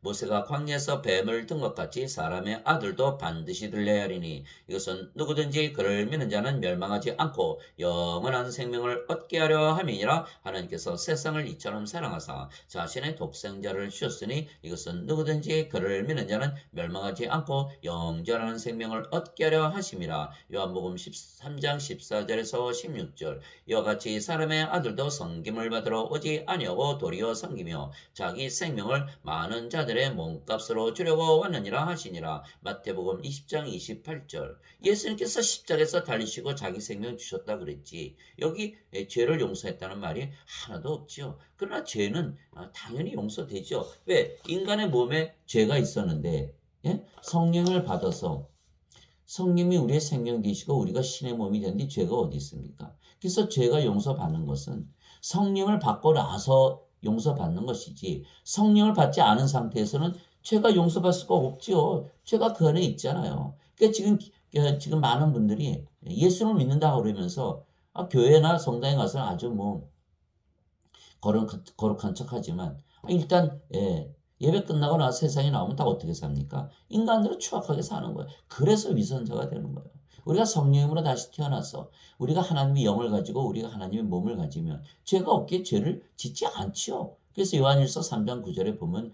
모세가 광야에서 뱀을 든 것 같이 사람의 아들도 반드시 들려야 하리니 이것은 누구든지 그를 믿는 자는 멸망하지 않고 영원한 생명을 얻게 하려 함이니라. 하나님께서 세상을 이처럼 사랑하사 자신의 독생자를 주셨으니 이것은 누구든지 그를 믿는 자는 멸망하지 않고 영원한 생명을 얻게 하려 하심이라. 요한복음 13장 14절에서 16절. 이와 같이 사람의 아들도 섬김을 받으러 오지 아니하고 도리어 섬기며 자기 생명을 많은 자들의 몸값으로 주려고 왔느니라 하시니라. 마태복음 20장 28절. 예수님께서 십자가에서 달리시고 자기 생명 주셨다 그랬지. 여기 죄를 용서했다는 말이 하나도 없지요. 그러나 죄는 당연히 용서되죠. 왜? 인간의 몸에 죄가 있었는데 성령을 받아서 성령이 우리의 생명 되시고 우리가 신의 몸이 되는데 죄가 어디 있습니까? 그래서 죄가 용서받는 것은 성령을 받고 나서 용서받는 것이지 성령을 받지 않은 상태에서는 죄가 용서받을 수가 없지요. 죄가 그 안에 있잖아요. 그러니까 지금 많은 분들이 예수를 믿는다고 그러면서 교회나 성당에 가서 아주 거룩한 척하지만 일단 예배 끝나고 나서 세상에 나오면 다 어떻게 삽니까? 인간대로 추악하게 사는 거예요. 그래서 위선자가 되는 거예요. 우리가 성령으로 다시 태어나서 우리가 하나님의 영을 가지고 우리가 하나님의 몸을 가지면 죄가 없기에 죄를 짓지 않지요. 그래서 요한일서 3장 9절에 보면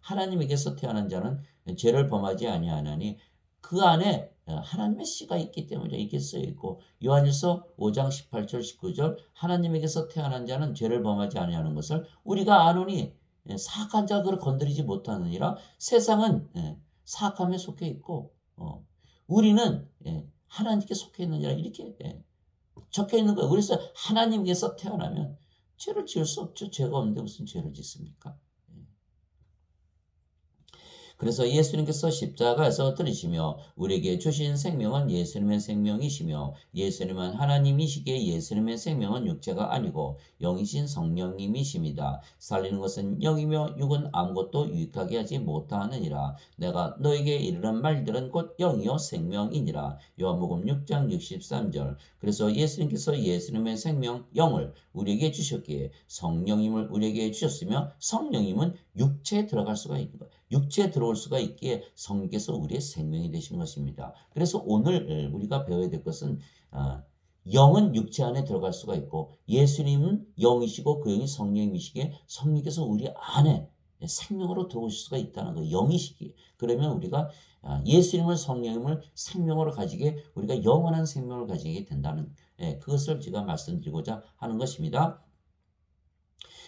하나님에게서 태어난 자는 죄를 범하지 아니하나니 그 안에 하나님의 씨가 있기 때문에 이렇게 쓰여 있고 요한일서 5장 18절 19절 하나님에게서 태어난 자는 죄를 범하지 아니하는 것을 우리가 아노니 사악한 자 그를 건드리지 못하느니라. 세상은 사악함에 속해 있고 우리는 하나님께 속해 있느니라 이렇게 적혀 있는 거예요. 그래서 하나님께서 태어나면 죄를 지을 수 없죠. 죄가 없는데 무슨 죄를 짓습니까? 그래서 예수님께서 십자가에서 들으시며 우리에게 주신 생명은 예수님의 생명이시며 예수님은 하나님이시기에 예수님의 생명은 육체가 아니고 영이신 성령님이십니다. 살리는 것은 영이며 육은 아무것도 유익하게 하지 못하느니라. 내가 너에게 이르는 말들은 곧 영이요 생명이니라. 요한복음 6장 63절. 그래서 예수님께서 예수님의 생명 영을 우리에게 주셨기에 성령님을 우리에게 주셨으며 성령님은 육체에 들어갈 수가 있는 거예요. 육체에 들어올 수가 있기에 성령께서 우리의 생명이 되신 것입니다. 그래서 오늘 우리가 배워야 될 것은 영은 육체 안에 들어갈 수가 있고 예수님은 영이시고 그 영이 성령이시기에 성령께서 우리 안에 생명으로 들어오실 수가 있다는 거예요. 영이시기에. 그러면 우리가 예수님을 성령님을 생명으로 가지게 우리가 영원한 생명을 가지게 된다는 그것을 제가 말씀드리고자 하는 것입니다.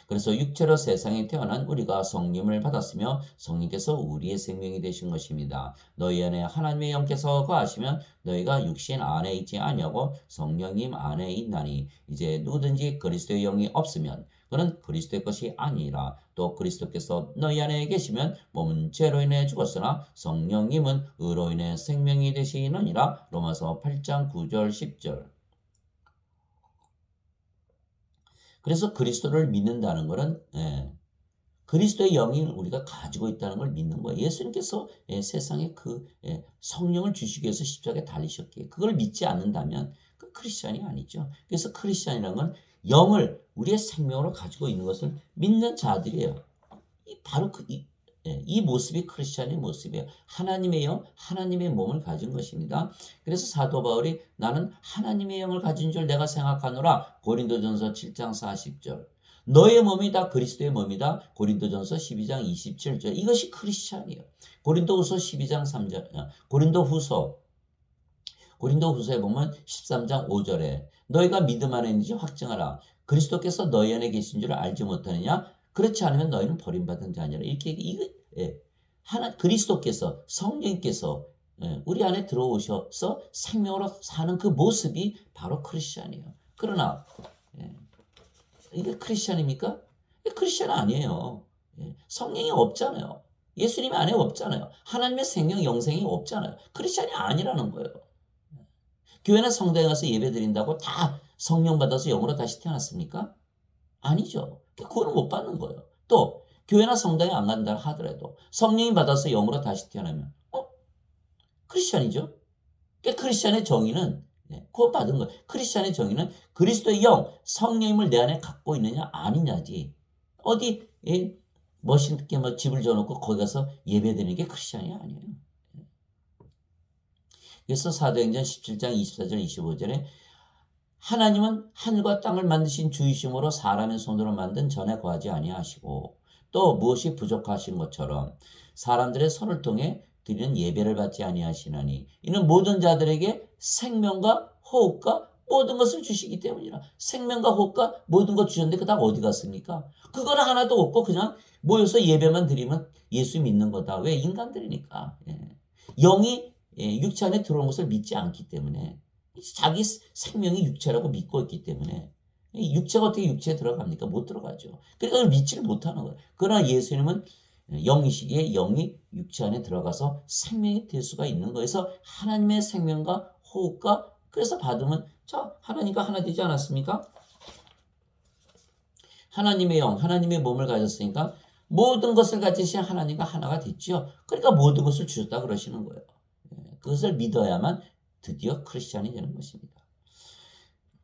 그래서 육체로 세상에 태어난 우리가 성령을 받았으며 성령께서 우리의 생명이 되신 것입니다. 너희 안에 하나님의 영께서 거하시면 너희가 육신 안에 있지 아니하고 성령님 안에 있나니 이제 누구든지 그리스도의 영이 없으면 그는 그리스도의 것이 아니라 또 그리스도께서 너희 안에 계시면 몸은 죄로 인해 죽었으나 성령님은 의로 인해 생명이 되시느니라. 로마서 8장 9절 10절. 그래서 그리스도를 믿는다는 것은 그리스도의 영이 우리가 가지고 있다는 걸 믿는 거예요. 예수님께서 세상에 성령을 주시기 위해서 십자가에 달리셨기에 그걸 믿지 않는다면 그 크리스찬이 아니죠. 그래서 크리스찬이라는 건 영을 우리의 생명으로 가지고 있는 것을 믿는 자들이에요. 바로 이 모습이 크리스찬의 모습이에요. 하나님의 영, 하나님의 몸을 가진 것입니다. 그래서 사도 바울이 나는 하나님의 영을 가진 줄 내가 생각하노라. 고린도전서 7장 40절. 너의 몸이 다 그리스도의 몸이다. 고린도전서 12장 27절. 이것이 크리스찬이에요. 고린도후서 12장 3절. 고린도후서에 보면 13장 5절에 너희가 믿음 안에 있는지 확증하라. 그리스도께서 너희 안에 계신 줄 알지 못하느냐? 그렇지 않으면 너희는 버림받은 자니라. 이렇게 그리스도께서 성령께서 우리 안에 들어오셔서 생명으로 사는 그 모습이 바로 크리스찬이에요. 그러나 이게 크리스찬입니까? 크리스찬 아니에요. 성령이 없잖아요. 예수님 안에 없잖아요. 하나님의 생명 영생이 없잖아요. 크리스찬이 아니라는 거예요. 교회나 성당에 가서 예배 드린다고 다 성령 받아서 영으로 다시 태어났습니까? 아니죠. 구원을 못 받는 거예요. 또 교회나 성당에 안 간다 하더라도 성령이 받아서 영으로 다시 태어나면 크리스찬이죠. 크리스찬의 정의는 구원 받은 거예요. 크리스찬의 정의는 그리스도의 영, 성령님을 내 안에 갖고 있느냐 아니냐지. 어디 멋있게 집을 지어놓고 거기 가서 예배 드리는 게 크리스찬이 아니에요. 그래서 사도행전 17장 24절 25절에 하나님은 하늘과 땅을 만드신 주이심으로 사람의 손으로 만든 전에 거하지 아니하시고 또 무엇이 부족하신 것처럼 사람들의 손을 통해 드리는 예배를 받지 아니하시나니 이는 모든 자들에게 생명과 호흡과 모든 것을 주시기 때문이라. 생명과 호흡과 모든 것 주셨는데 그다음 어디 갔습니까? 그건 하나도 없고 그냥 모여서 예배만 드리면 예수 믿는 거다. 왜? 인간들이니까. 영이 육체 안에 들어온 것을 믿지 않기 때문에 자기 생명이 육체라고 믿고 있기 때문에 육체가 어떻게 육체에 들어갑니까? 못 들어가죠. 그러니까 그걸 믿지를 못하는 거예요. 그러나 예수님은 영이시기에 영이 육체 안에 들어가서 생명이 될 수가 있는 거에서 하나님의 생명과 호흡과 그래서 받으면 자 하나님과 하나 되지 않았습니까? 하나님의 영, 하나님의 몸을 가졌으니까 모든 것을 가지신 하나님과 하나가 됐죠. 그러니까 모든 것을 주셨다 그러시는 거예요. 그것을 믿어야만 드디어 크리스찬이 되는 것입니다.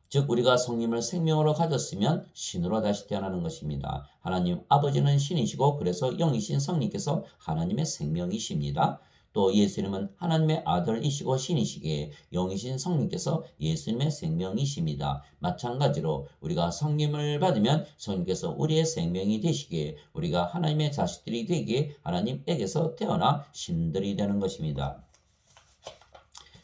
즉 우리가 성령을 생명으로 가졌으면 신으로 다시 태어나는 것입니다. 하나님 아버지는 신이시고 그래서 영이신 성령께서 하나님의 생명이십니다. 또 예수님은 하나님의 아들이시고 신이시기에 영이신 성령께서 예수님의 생명이십니다. 마찬가지로 우리가 성령을 받으면 성령께서 우리의 생명이 되시기에 우리가 하나님의 자식들이 되기에 하나님에게서 태어나 신들이 되는 것입니다.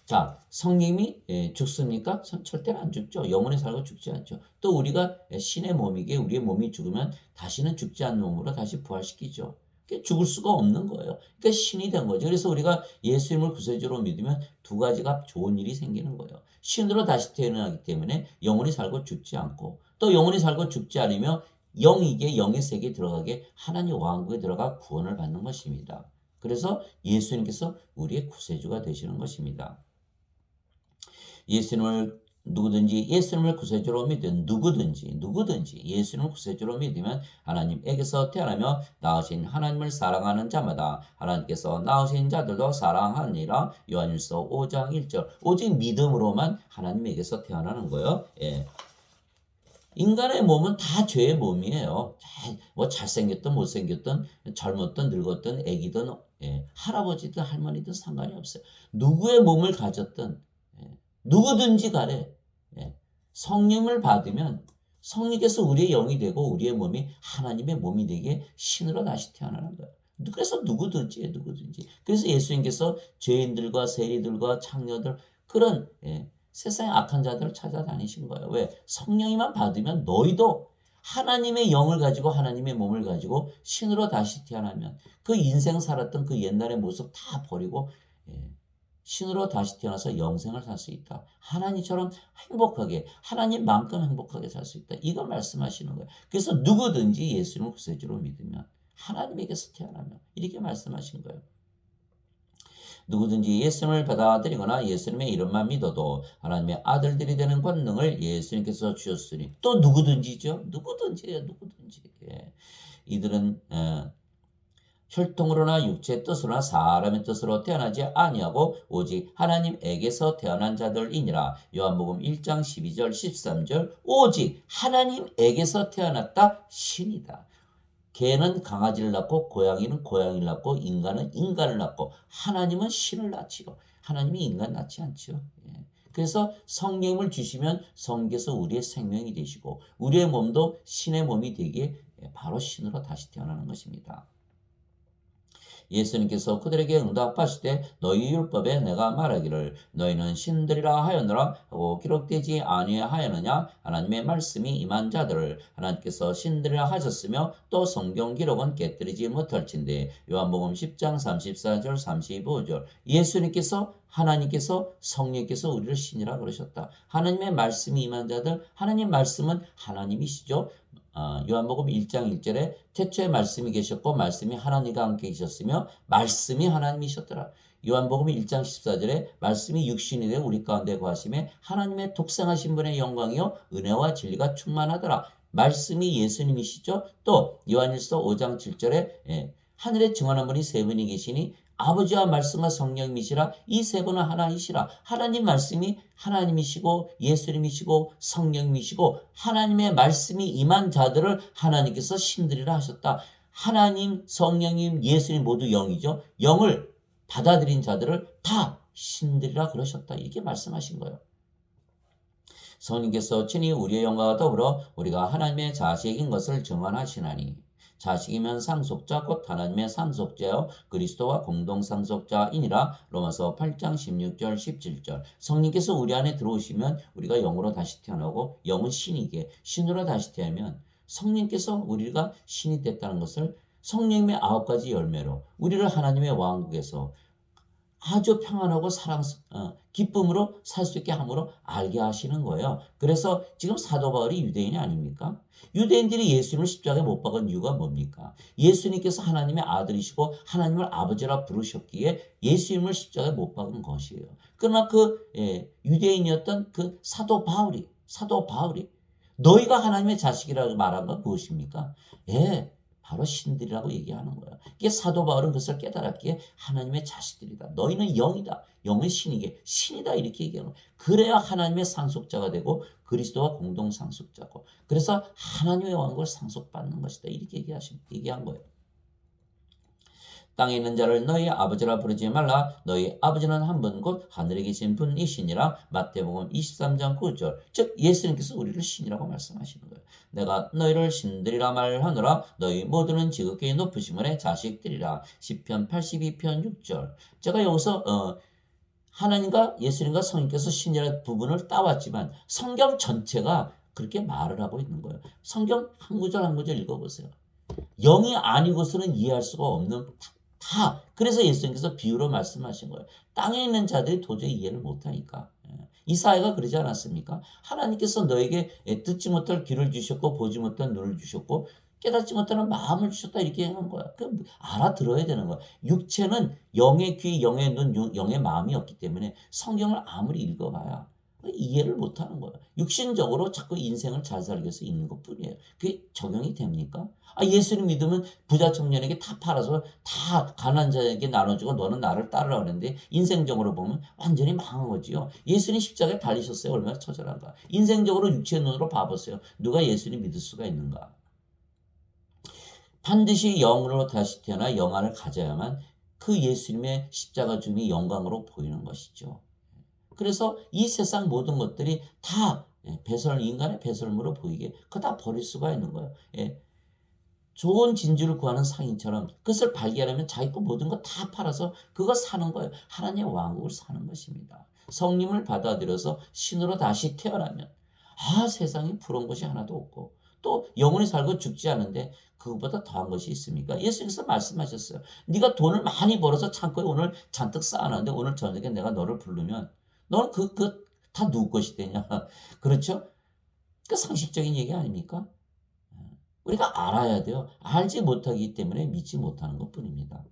자, 성령이 죽습니까? 절대로 안 죽죠. 영원히 살고 죽지 않죠. 또 우리가 신의 몸이기에 우리의 몸이 죽으면 다시는 죽지 않는 몸으로 다시 부활시키죠. 죽을 수가 없는 거예요. 그러니까 신이 된 거죠. 그래서 우리가 예수님을 구세주로 믿으면 두 가지가 좋은 일이 생기는 거예요. 신으로 다시 태어나기 때문에 영원히 살고 죽지 않고 또 영원히 살고 죽지 않으며 영이기에 영의 세계에 들어가게 하나님 왕국에 들어가 구원을 받는 것입니다. 그래서 예수님께서 우리의 구세주가 되시는 것입니다. 예수님을 구세주로 믿은 누구든지 예수님을 구세주로 믿으면 하나님에게서 태어나며 낳으신 하나님을 사랑하는 자마다 하나님께서 낳으신 자들도 사랑하니라. 요한일서 5장 1절. 오직 믿음으로만 하나님에게서 태어나는 거예요. 인간의 몸은 다 죄의 몸이에요. 뭐 잘생겼든 못생겼든 젊었든 늙었든 애기든 할아버지든 할머니든 상관이 없어요. 누구의 몸을 가졌든 누구든지 간에 성령을 받으면 성령께서 우리의 영이 되고 우리의 몸이 하나님의 몸이 되게 신으로 다시 태어나는 거예요. 그래서 누구든지. 그래서 예수님께서 죄인들과 세리들과 창녀들 그런 세상의 악한 자들을 찾아다니신 거예요. 왜? 성령이만 받으면 너희도 하나님의 영을 가지고 하나님의 몸을 가지고 신으로 다시 태어나면 그 인생 살았던 그 옛날의 모습 다 버리고 신으로 다시 태어나서 영생을 살 수 있다. 하나님처럼 행복하게 하나님만큼 행복하게 살 수 있다. 이걸 말씀하시는 거예요. 그래서 누구든지 예수님을 구세주로 믿으면 하나님에게서 태어나면 이렇게 말씀하신 거예요. 누구든지 예수님을 받아들이거나 예수님의 이름만 믿어도 하나님의 아들들이 되는 권능을 예수님께서 주셨으니 또 누구든지죠. 누구든지. 이들은 혈통으로나 육체의 뜻으로나 사람의 뜻으로 태어나지 아니하고 오직 하나님에게서 태어난 자들이니라. 요한복음 1장 12절 13절. 오직 하나님에게서 태어났다. 신이다. 개는 강아지를 낳고 고양이는 고양이를 낳고 인간은 인간을 낳고 하나님은 신을 낳지요. 하나님이 인간 낳지 않지요. 그래서 성령을 주시면 성령께서 우리의 생명이 되시고 우리의 몸도 신의 몸이 되기에 바로 신으로 다시 태어나는 것입니다. 예수님께서 그들에게 응답하실 때 너희 율법에 내가 말하기를 너희는 신들이라 하였노라 하고 기록되지 아니하였느냐. 하나님의 말씀이 임한 자들을 하나님께서 신들이라 하셨으며 또 성경 기록은 깨뜨리지 못할진대. 요한복음 10장 34절 35절. 예수님께서 하나님께서 성령께서 우리를 신이라 그러셨다. 하나님의 말씀이 임한 자들, 하나님 말씀은 하나님이시죠. 요한복음 1장 1절에 태초에 말씀이 계셨고 말씀이 하나님과 함께 계셨으며 말씀이 하나님이셨더라. 요한복음 1장 14절에 말씀이 육신이 되어 우리 가운데 거하심에 하나님의 독생하신 분의 영광이요 은혜와 진리가 충만하더라. 말씀이 예수님이시죠. 또 요한일서 5장 7절에 하늘에 증언한 분이 세 분이 계시니 아버지와 말씀과 성령님이시라. 이 세 분은 하나이시라. 하나님 말씀이 하나님이시고 예수님이시고 성령님이시고 하나님의 말씀이 임한 자들을 하나님께서 신들이라 하셨다. 하나님, 성령님, 예수님 모두 영이죠. 영을 받아들인 자들을 다 신들이라 그러셨다. 이렇게 말씀하신 거예요. 성령께서 친히 우리의 영광과 더불어 우리가 하나님의 자식인 것을 증언하시나니 자식이면 상속자 곧 하나님의 상속자여 그리스도와 공동상속자이니라. 로마서 8장 16절 17절. 성령께서 우리 안에 들어오시면 우리가 영으로 다시 태어나고 영은 신이게 신으로 다시 태어나면 성령께서 우리가 신이 됐다는 것을 성령님의 9가지 열매로 우리를 하나님의 왕국에서 아주 평안하고 기쁨으로 살 수 있게 함으로 알게 하시는 거예요. 그래서 지금 사도 바울이 유대인이 아닙니까? 유대인들이 예수님을 십자가에 못 박은 이유가 뭡니까? 예수님께서 하나님의 아들이시고 하나님을 아버지라 부르셨기에 예수님을 십자가에 못 박은 것이에요. 그러나 유대인이었던 그 사도 바울이 너희가 하나님의 자식이라고 말한 건 무엇입니까? 바로 신들이라고 얘기하는 거예요. 이게 사도 바울은 그것을 깨달았기에 하나님의 자식들이다. 너희는 영이다. 영은 신이게 신이다 이렇게 얘기하는 거예요. 그래야 하나님의 상속자가 되고 그리스도와 공동 상속자고 그래서 하나님의 왕국을 상속받는 것이다. 이렇게 얘기한 거예요. 땅에 있는 자를 너희 아버지라 부르지 말라. 너희 아버지는 한 분 곧 하늘에 계신 분이시니라. 마태복음 23장 9절. 즉 예수님께서 우리를 신이라고 말씀하시는 거예요. 내가 너희를 신들이라 말하노라. 너희 모두는 지극히 높으신 분의 자식들이라. 시편 82편 6절. 제가 여기서 하나님과 예수님과 성령께서 신이라는 부분을 따왔지만 성경 전체가 그렇게 말을 하고 있는 거예요. 성경 한 구절 한 구절 읽어보세요. 영이 아니고서는 이해할 수가 없는 그래서 예수님께서 비유로 말씀하신 거예요. 땅에 있는 자들이 도저히 이해를 못하니까. 이사야가 그러지 않았습니까? 하나님께서 너에게 듣지 못할 귀를 주셨고 보지 못할 눈을 주셨고 깨닫지 못하는 마음을 주셨다 이렇게 하는 거야. 알아들어야 되는 거야. 육체는 영의 귀, 영의 눈, 영의 마음이 없기 때문에 성경을 아무리 읽어봐야 이해를 못하는 거예요. 육신적으로 자꾸 인생을 잘 살기 위해서 읽는 것뿐이에요. 그게 적용이 됩니까? 예수님 믿으면 부자 청년에게 다 팔아서 다 가난한 자에게 나눠주고 너는 나를 따르라 그러는데 인생적으로 보면 완전히 망한 거지요. 예수님 십자가에 달리셨어요. 얼마나 처절한가. 인생적으로 육체의 눈으로 봐보세요. 누가 예수님 믿을 수가 있는가. 반드시 영으로 다시 태어나 영안을 가져야만 그 예수님의 십자가 죽음이 영광으로 보이는 것이죠. 그래서 이 세상 모든 것들이 다 인간의 배설물로 보이게 그거 다 버릴 수가 있는 거예요. 좋은 진주를 구하는 상인처럼 그것을 발견하면 자기 거 모든 거 다 팔아서 그거 사는 거예요. 하나님의 왕국을 사는 것입니다. 성령을 받아들여서 신으로 다시 태어나면 세상에 부러운 것이 하나도 없고 또 영원히 살고 죽지 않는데 그것보다 더한 것이 있습니까? 예수님께서 말씀하셨어요. 네가 돈을 많이 벌어서 창고에 오늘 잔뜩 쌓아놨는데 오늘 저녁에 내가 너를 부르면 너는 다 누구 것이 되냐. 그렇죠? 상식적인 얘기 아닙니까? 우리가 알아야 돼요. 알지 못하기 때문에 믿지 못하는 것 뿐입니다.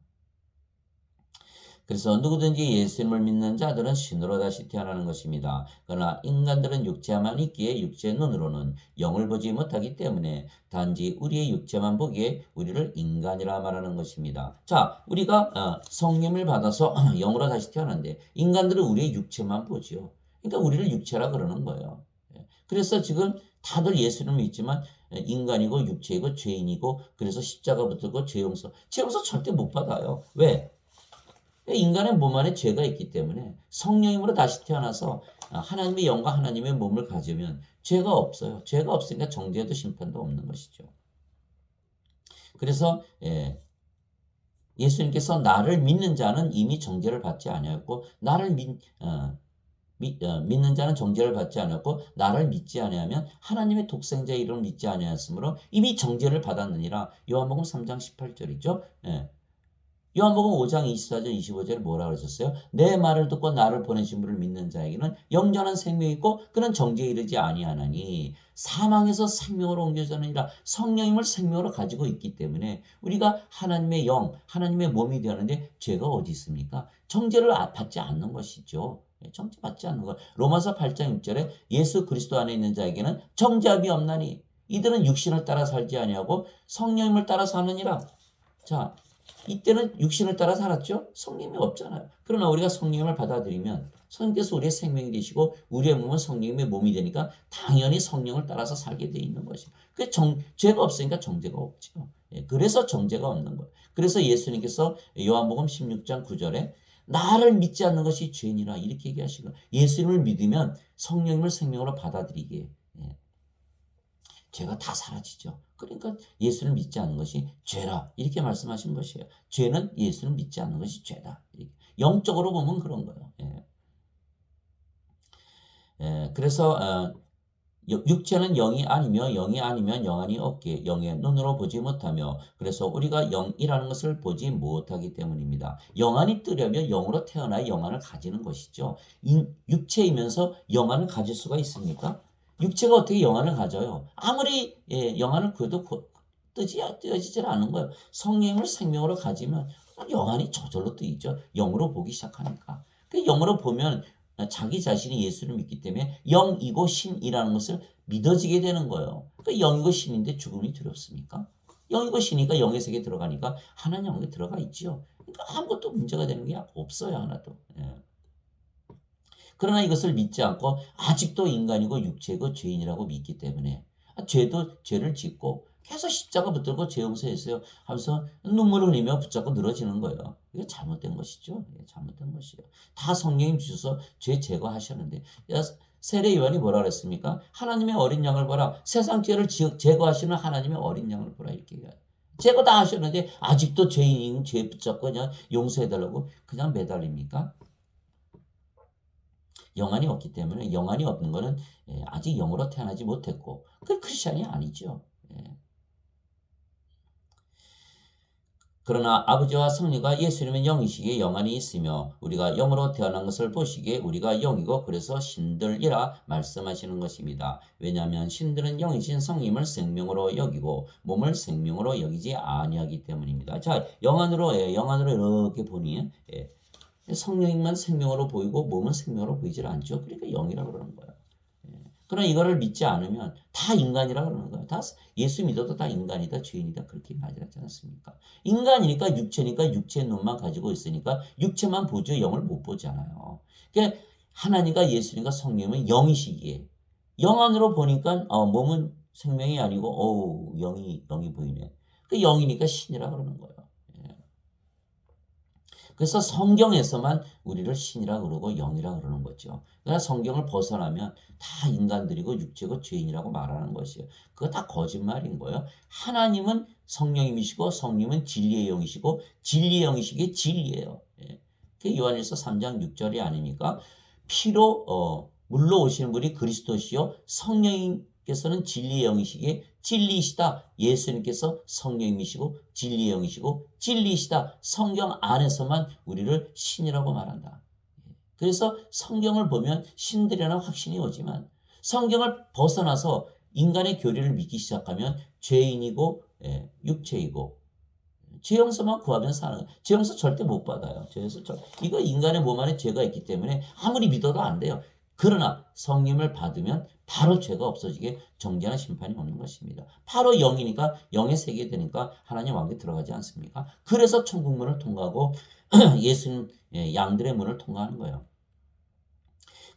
그래서 누구든지 예수님을 믿는 자들은 신으로 다시 태어나는 것입니다. 그러나 인간들은 육체만 있기에 육체의 눈으로는 영을 보지 못하기 때문에 단지 우리의 육체만 보기에 우리를 인간이라 말하는 것입니다. 자, 우리가 성령을 받아서 영으로 다시 태어났는데 인간들은 우리의 육체만 보죠. 그러니까 우리를 육체라 그러는 거예요. 그래서 지금 다들 예수님을 믿지만 인간이고 육체이고 죄인이고 그래서 십자가 붙들고 죄 용서 절대 못 받아요. 왜? 인간의 몸 안에 죄가 있기 때문에 성령님으로 다시 태어나서 하나님의 영과 하나님의 몸을 가지면 죄가 없어요. 죄가 없으니까 정죄도 심판도 없는 것이죠. 그래서 예수님께서 나를 믿는 자는 이미 정죄를 받지 아니하였고 나를 믿는 자는 정죄를 받지 않았고 나를 믿지 아니하면 하나님의 독생자의 이름을 믿지 아니하였으므로 이미 정죄를 받았느니라. 요한복음 3장 18절이죠. 요한복음 5장 24절 25절에 뭐라 그러셨어요? 내 말을 듣고 나를 보내신 분을 믿는 자에게는 영원한 생명이 있고 그는 정죄에 이르지 아니하나니 사망에서 생명으로 옮겨졌느니라. 성령님을 생명으로 가지고 있기 때문에 우리가 하나님의 영, 하나님의 몸이 되는데 죄가 어디 있습니까? 정죄를 받지 않는 것이죠. 정죄받지 않는 것. 로마서 8장 6절에 예수 그리스도 안에 있는 자에게는 정죄함이 없나니 이들은 육신을 따라 살지 아니하고 성령님을 따라 사느니라. 자, 이때는 육신을 따라 살았죠. 성령님이 없잖아요. 그러나 우리가 성령님을 받아들이면 성령께서 우리의 생명이 되시고 우리의 몸은 성령님의 몸이 되니까 당연히 성령을 따라서 살게 돼 있는 것이죠. 죄가 없으니까 정죄가 없죠. 그래서 정죄가 없는 거예요. 그래서 예수님께서 요한복음 16장 9절에 나를 믿지 않는 것이 죄니라 이렇게 얘기하시고 예수님을 믿으면 성령님을 생명으로 받아들이기에 죄가 다 사라지죠. 그러니까 예수를 믿지 않는 것이 죄라 이렇게 말씀하신 것이에요. 죄는 예수를 믿지 않는 것이 죄다. 영적으로 보면 그런 거예요. 그래서 육체는 영이 아니며 영이 아니면 영안이 없기에 영의 눈으로 보지 못하며 그래서 우리가 영이라는 것을 보지 못하기 때문입니다. 영안이 뜨려면 영으로 태어나야 영안을 가지는 것이죠. 육체이면서 영안을 가질 수가 있습니까? 육체가 어떻게 영안을 가져요? 아무리 영안을 구해도 뜨어지질 않는 거예요. 성령을 생명으로 가지면 영안이 저절로 뜨이죠. 영으로 보기 시작하니까. 그 영으로 보면 자기 자신이 예수를 믿기 때문에 영이고 신이라는 것을 믿어지게 되는 거예요. 그러니까 영이고 신인데 죽음이 두렵습니까? 영이고 신이니까 영의 세계에 들어가니까 하나님 영에 들어가 있지요. 그러니까 아무것도 문제가 되는 게 없어요. 하나도. 그러나 이것을 믿지 않고 아직도 인간이고 육체고 죄인이라고 믿기 때문에 죄를 짓고 계속 십자가 붙들고 죄 용서했어요 하면서 눈물을 흘리며 붙잡고 늘어지는 거예요. 이게 잘못된 것이죠. 잘못된 것이에요. 다 성령님 주셔서 죄 제거하셨는데 세례 요한이 뭐라 그랬습니까? 하나님의 어린 양을 보라. 세상 죄를 제거하시는 하나님의 어린 양을 보라 이렇게 얘기해요. 제거 다 하셨는데 아직도 죄인인 죄 붙잡고 그냥 용서해달라고 그냥 매달립니까? 영안이 없기 때문에 영안이 없는 것은 아직 영으로 태어나지 못했고 그 크리스천이 아니죠. 그러나 아버지와 성령과 예수님은 영이시기에 영안이 있으며 우리가 영으로 태어난 것을 보시기에 우리가 영이고 그래서 신들이라 말씀하시는 것입니다. 왜냐하면 신들은 영이신 성령을 생명으로 여기고 몸을 생명으로 여기지 아니하기 때문입니다. 자, 영안으로 이렇게 보니 성령만 생명으로 보이고 몸은 생명으로 보이질 않죠. 그러니까 영이라고 그러는 거예요. 그러나 이거를 믿지 않으면 다 인간이라고 그러는 거예요. 다 예수 믿어도 다 인간이다, 죄인이다 그렇게 말하지 않습니까? 인간이니까 육체니까 육체의 눈만 가지고 있으니까 육체만 보죠. 영을 못 보잖아요. 그러니까 하나님과 예수님과 성령은 영이시기에 영안으로 보니까 몸은 생명이 아니고 영이 보이네. 그 영이니까 신이라고 그러는 거예요. 그래서 성경에서만 우리를 신이라 그러고 영이라 그러는 거죠. 그러나 성경을 벗어나면 다 인간들이고 육체고 죄인이라고 말하는 것이에요. 그거 다 거짓말인 거예요. 하나님은 성령님이시고 성령님은 진리의 영이시고 진리의 영이시기에 진리예요. 그게 요한일서 3장 6절이 아닙니까? 피로 물로 오시는 분이 그리스도시요 성령님께서는 진리의 영이시기에 진리이시다. 예수님께서 성령님이시고 진리의 영이시고 진리이시다. 성경 안에서만 우리를 신이라고 말한다. 그래서 성경을 보면 신들이라는 확신이 오지만 성경을 벗어나서 인간의 교리를 믿기 시작하면 죄인이고 육체이고 죄 용서만 구하면 사는 거예요. 죄 용서 절대 못 받아요. 이거 인간의 몸 안에 죄가 있기 때문에 아무리 믿어도 안 돼요. 그러나 성령을 받으면 바로 죄가 없어지게 정죄나 심판이 없는 것입니다. 바로 영이니까 영의 세계에 되니까 하나님 왕국에 들어가지 않습니까? 그래서 천국문을 통과하고 예수님 양들의 문을 통과하는 거예요.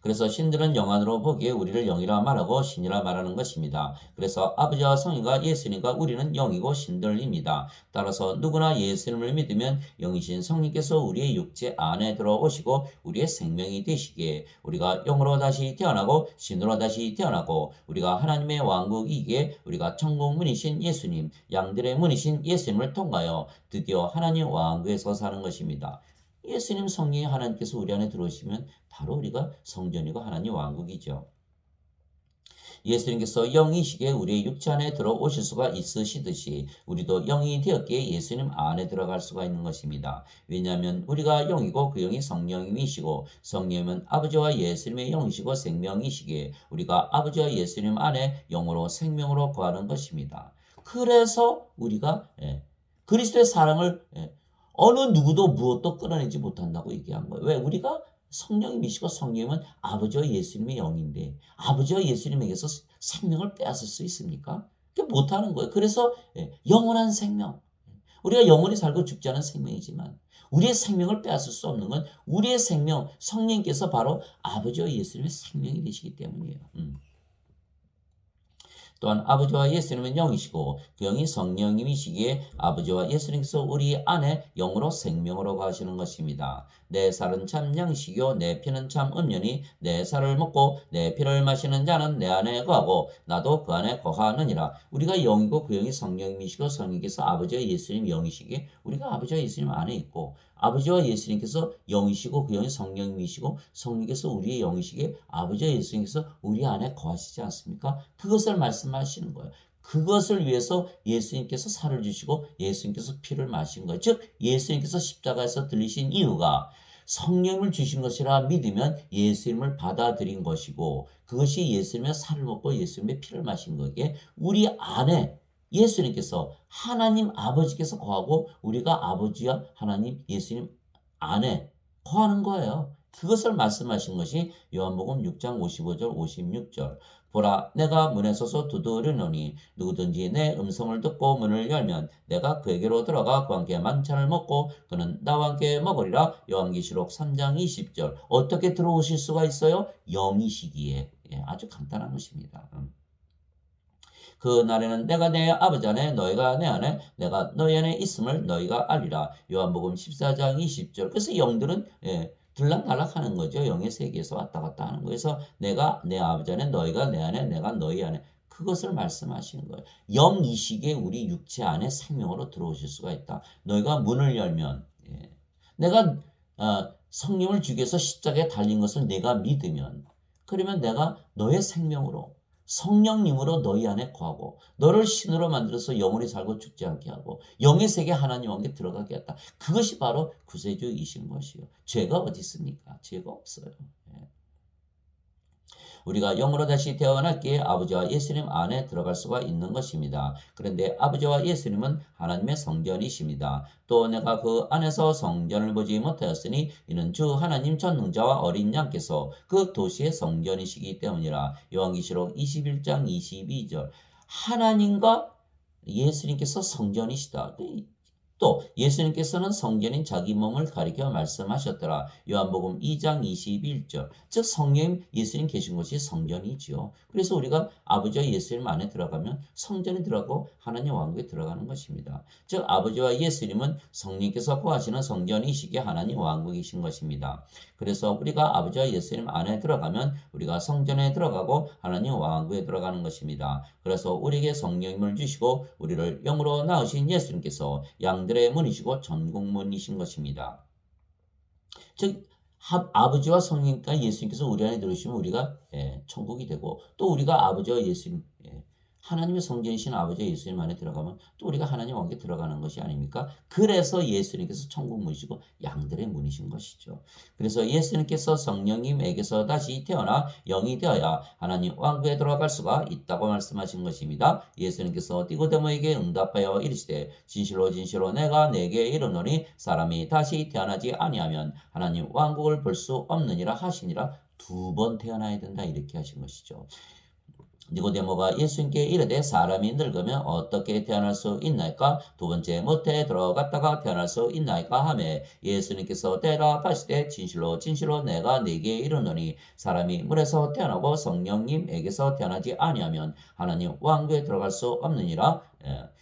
그래서 신들은 영 안으로 보기에 우리를 영이라 말하고 신이라 말하는 것입니다. 그래서 아버지와 성인과 예수님과 우리는 영이고 신들입니다. 따라서 누구나 예수님을 믿으면 영이신 성령께서 우리의 육체 안에 들어오시고 우리의 생명이 되시기에 우리가 영으로 다시 태어나고 신으로 다시 태어나고 우리가 하나님의 왕국이기에 우리가 천국 문이신 예수님, 양들의 문이신 예수님을 통하여 드디어 하나님 왕국에서 사는 것입니다. 예수님 성령이 하나님께서 우리 안에 들어오시면 바로 우리가 성전이고 하나님 왕국이죠. 예수님께서 영이시기에 우리의 육체 안에 들어오실 수가 있으시듯이 우리도 영이 되었기에 예수님 안에 들어갈 수가 있는 것입니다. 왜냐하면 우리가 영이고 그 영이 성령님이시고 성령님은 아버지와 예수님의 영이시고 생명이시기에 우리가 아버지와 예수님 안에 영으로 생명으로 거하는 것입니다. 그래서 우리가 그리스도의 사랑을 어느 누구도 무엇도 끌어내지 못한다고 얘기한 거예요. 왜? 우리가 성령님이시고 성령님은 아버지와 예수님의 영인데 아버지와 예수님에게서 생명을 빼앗을 수 있습니까? 못하는 거예요. 그래서 영원한 생명, 우리가 영원히 살고 죽지 않은 생명이지만 우리의 생명을 빼앗을 수 없는 건 우리의 생명, 성령님께서 바로 아버지와 예수님의 생명이 되시기 때문이에요. 또한 아버지와 예수님은 영이시고 그 영이 성령님이시기에 아버지와 예수님께서 우리 안에 영으로 생명으로 거하시는 것입니다. 내 살은 참 양식이요 내 피는 참 음료니 내 살을 먹고 내 피를 마시는 자는 내 안에 거하고 나도 그 안에 거하느니라. 우리가 영이고 그 영이 성령님이시고 성령께서 아버지와 예수님 영이시기에 우리가 아버지와 예수님 안에 있고 아버지와 예수님께서 영이시고 그 영이 성령님이시고 성령께서 우리의 영이시기에 아버지와 예수님께서 우리 안에 거하시지 않습니까? 그것을 말씀하시는 거예요. 그것을 위해서 예수님께서 살을 주시고 예수님께서 피를 마신 거예요. 즉 예수님께서 십자가에서 들리신 이유가 성령을 주신 것이라 믿으면 예수님을 받아들인 것이고 그것이 예수님의 살을 먹고 예수님의 피를 마신 거기에 우리 안에 예수님께서 하나님 아버지께서 거하고 우리가 아버지와 하나님 예수님 안에 거하는 거예요. 그것을 말씀하신 것이 요한복음 6장 55절 56절 보라 내가 문에 서서 두드리노니 누구든지 내 음성을 듣고 문을 열면 내가 그에게로 들어가 그와 함께 만찬을 먹고 그는 나와 함께 먹으리라. 요한계시록 3장 20절 어떻게 들어오실 수가 있어요? 영이시기에. 아주 간단한 것입니다. 그 날에는 내가 내 아버지 안에 너희가 내 안에 내가 너희 안에 있음을 너희가 알리라. 요한복음 14장 20절. 그래서 영들은 들락날락 하는 거죠. 영의 세계에서 왔다 갔다 하는 거예요. 그래서 내가 내 아버지 안에 너희가 내 안에 내가 너희 안에 그것을 말씀하시는 거예요. 영이시기에 우리 육체 안에 생명으로 들어오실 수가 있다. 너희가 문을 열면 내가 성령을 주기 위해서 십자가에 달린 것을 내가 믿으면 그러면 내가 너의 생명으로 성령님으로 너희 안에 거하고 너를 신으로 만들어서 영원히 살고 죽지 않게 하고 영의 세계 하나님 왕국에 들어가게 했다. 그것이 바로 구세주이신 것이요. 죄가 어디 있습니까? 죄가 없어요. 우리가 영으로 다시 태어났기에 아버지와 예수님 안에 들어갈 수가 있는 것입니다. 그런데 아버지와 예수님은 하나님의 성전이십니다. 또 내가 그 안에서 성전을 보지 못하였으니 이는 주 하나님 전능자와 어린 양께서 그 도시의 성전이시기 때문이라. 요한계시록 21장 22절 하나님과 예수님께서 성전이시다. 또 예수님께서는 성전인 자기 몸을 가리켜 말씀하셨더라. 요한복음 2장 21절. 즉 성령 예수님 계신 곳이 성전이지요. 그래서 우리가 아버지와 예수님 안에 들어가면 성전에 들어가고 하나님 왕국에 들어가는 것입니다. 즉 아버지와 예수님은 성령께서 거하시는 성전이시기에 하나님 왕국이신 것입니다. 그래서 우리가 아버지와 예수님 안에 들어가면 우리가 성전에 들어가고 하나님 왕국에 들어가는 것입니다. 그래서 우리에게 성령님을 주시고 우리를 영으로 낳으신 예수님께서 양들의 문이시고 전국문이신 것입니다. 즉 아버지와 성령과 예수님께서 우리 안에 들어오시면 우리가 천국이 되고 또 우리가 아버지와 예수님 하나님의 성전이신 아버지와 예수님 안에 들어가면 또 우리가 하나님 왕국에 들어가는 것이 아닙니까? 그래서 예수님께서 천국 문이시고 양들의 문이신 것이죠. 그래서 예수님께서 성령님에게서 다시 태어나 영이 되어야 하나님 왕국에 들어갈 수가 있다고 말씀하신 것입니다. 예수님께서 니고데모에게 응답하여 이르시되 진실로 진실로 내가 네게 이르노니 사람이 다시 태어나지 아니하면 하나님 왕국을 볼 수 없느니라 하시니라. 2번 태어나야 된다 이렇게 하신 것이죠. 니고데모가 예수님께 이르되 사람이 늙으면 어떻게 태어날 수 있나이까? 두 번째 모태에 들어갔다가 태어날 수 있나이까? 하매 예수님께서 대답하시되 진실로 진실로 내가 네게 이르노니 사람이 물에서 태어나고 성령님에게서 태어나지 아니하면 하나님 왕국에 들어갈 수 없느니라.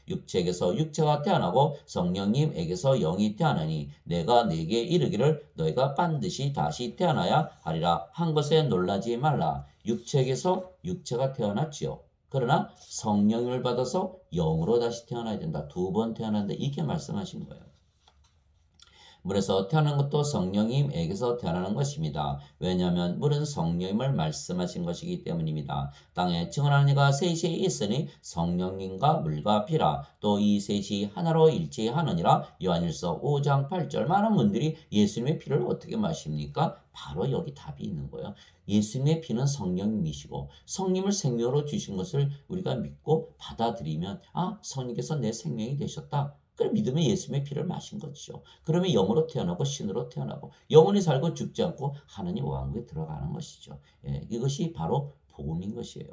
육체에게서 육체가 태어나고 성령님에게서 영이 태어나니 내가 네게 이르기를 너희가 반드시 다시 태어나야 하리라 한 것에 놀라지 말라. 육체에게서 육체가 태어났지요. 그러나 성령을 받아서 영으로 다시 태어나야 된다. 두 번 태어난다. 이렇게 말씀하신 거예요. 물에서 태어난 것도 성령님에게서 태어나는 것입니다. 왜냐하면 물은 성령님을 말씀하신 것이기 때문입니다. 땅에 증언하는 이가 셋이 있으니 성령님과 물과 피라. 또 이 셋이 하나로 일치하느니라. 요한일서 5장 8절. 많은 분들이 예수님의 피를 어떻게 마십니까? 바로 여기 답이 있는 거예요. 예수님의 피는 성령님이시고 성령을 생명으로 주신 것을 우리가 믿고 받아들이면 성령께서 내 생명이 되셨다. 그래 믿으면 예수님의 피를 마신 거죠. 그러면 영으로 태어나고 신으로 태어나고 영원히 살고 죽지 않고 하나님 왕국에 들어가는 것이죠. 이것이 바로 복음인 것이에요.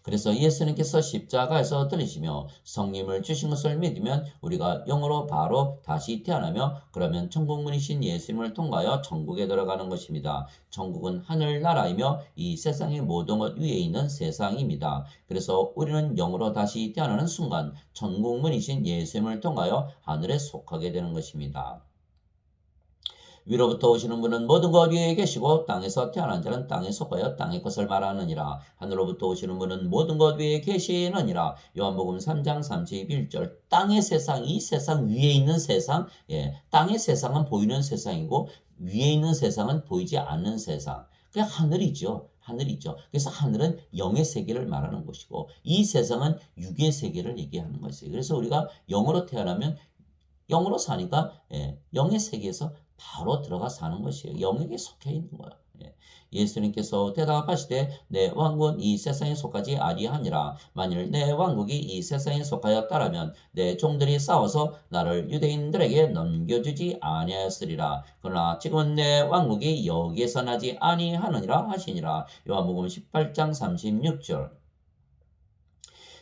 그래서 예수님께서 십자가에서 들리시며 성령을 주신 것을 믿으면 우리가 영으로 바로 다시 태어나며 그러면 천국문이신 예수님을 통하여 천국에 들어가는 것입니다. 천국은 하늘나라이며 이 세상의 모든 것 위에 있는 세상입니다. 그래서 우리는 영으로 다시 태어나는 순간 천국문이신 예수님을 통하여 하늘에 속하게 되는 것입니다. 위로부터 오시는 분은 모든 것 위에 계시고 땅에서 태어난 자는 땅에 속하여 땅의 것을 말하느니라. 하늘로부터 오시는 분은 모든 것 위에 계시느니라. 요한복음 3장 31절. 땅의 세상, 이 세상 위에 있는 세상, 땅의 세상은 보이는 세상이고 위에 있는 세상은 보이지 않는 세상. 그게 하늘이죠. 하늘이죠. 그래서 하늘은 영의 세계를 말하는 것이고 이 세상은 육의 세계를 얘기하는 것이에요. 그래서 우리가 영으로 태어나면 영으로 사니까 영의 세계에서 바로 들어가 사는 것이에요. 영에게 속해 있는 거예요. 예수님께서 대답하시되 내 왕국은 이 세상에 속하지 아니하니라. 만일 내 왕국이 이 세상에 속하였다라면 내 종들이 싸워서 나를 유대인들에게 넘겨주지 아니하였으리라. 그러나 지금은 내 왕국이 여기에서 나지 아니하느니라 하시니라. 요한복음 18장 36절.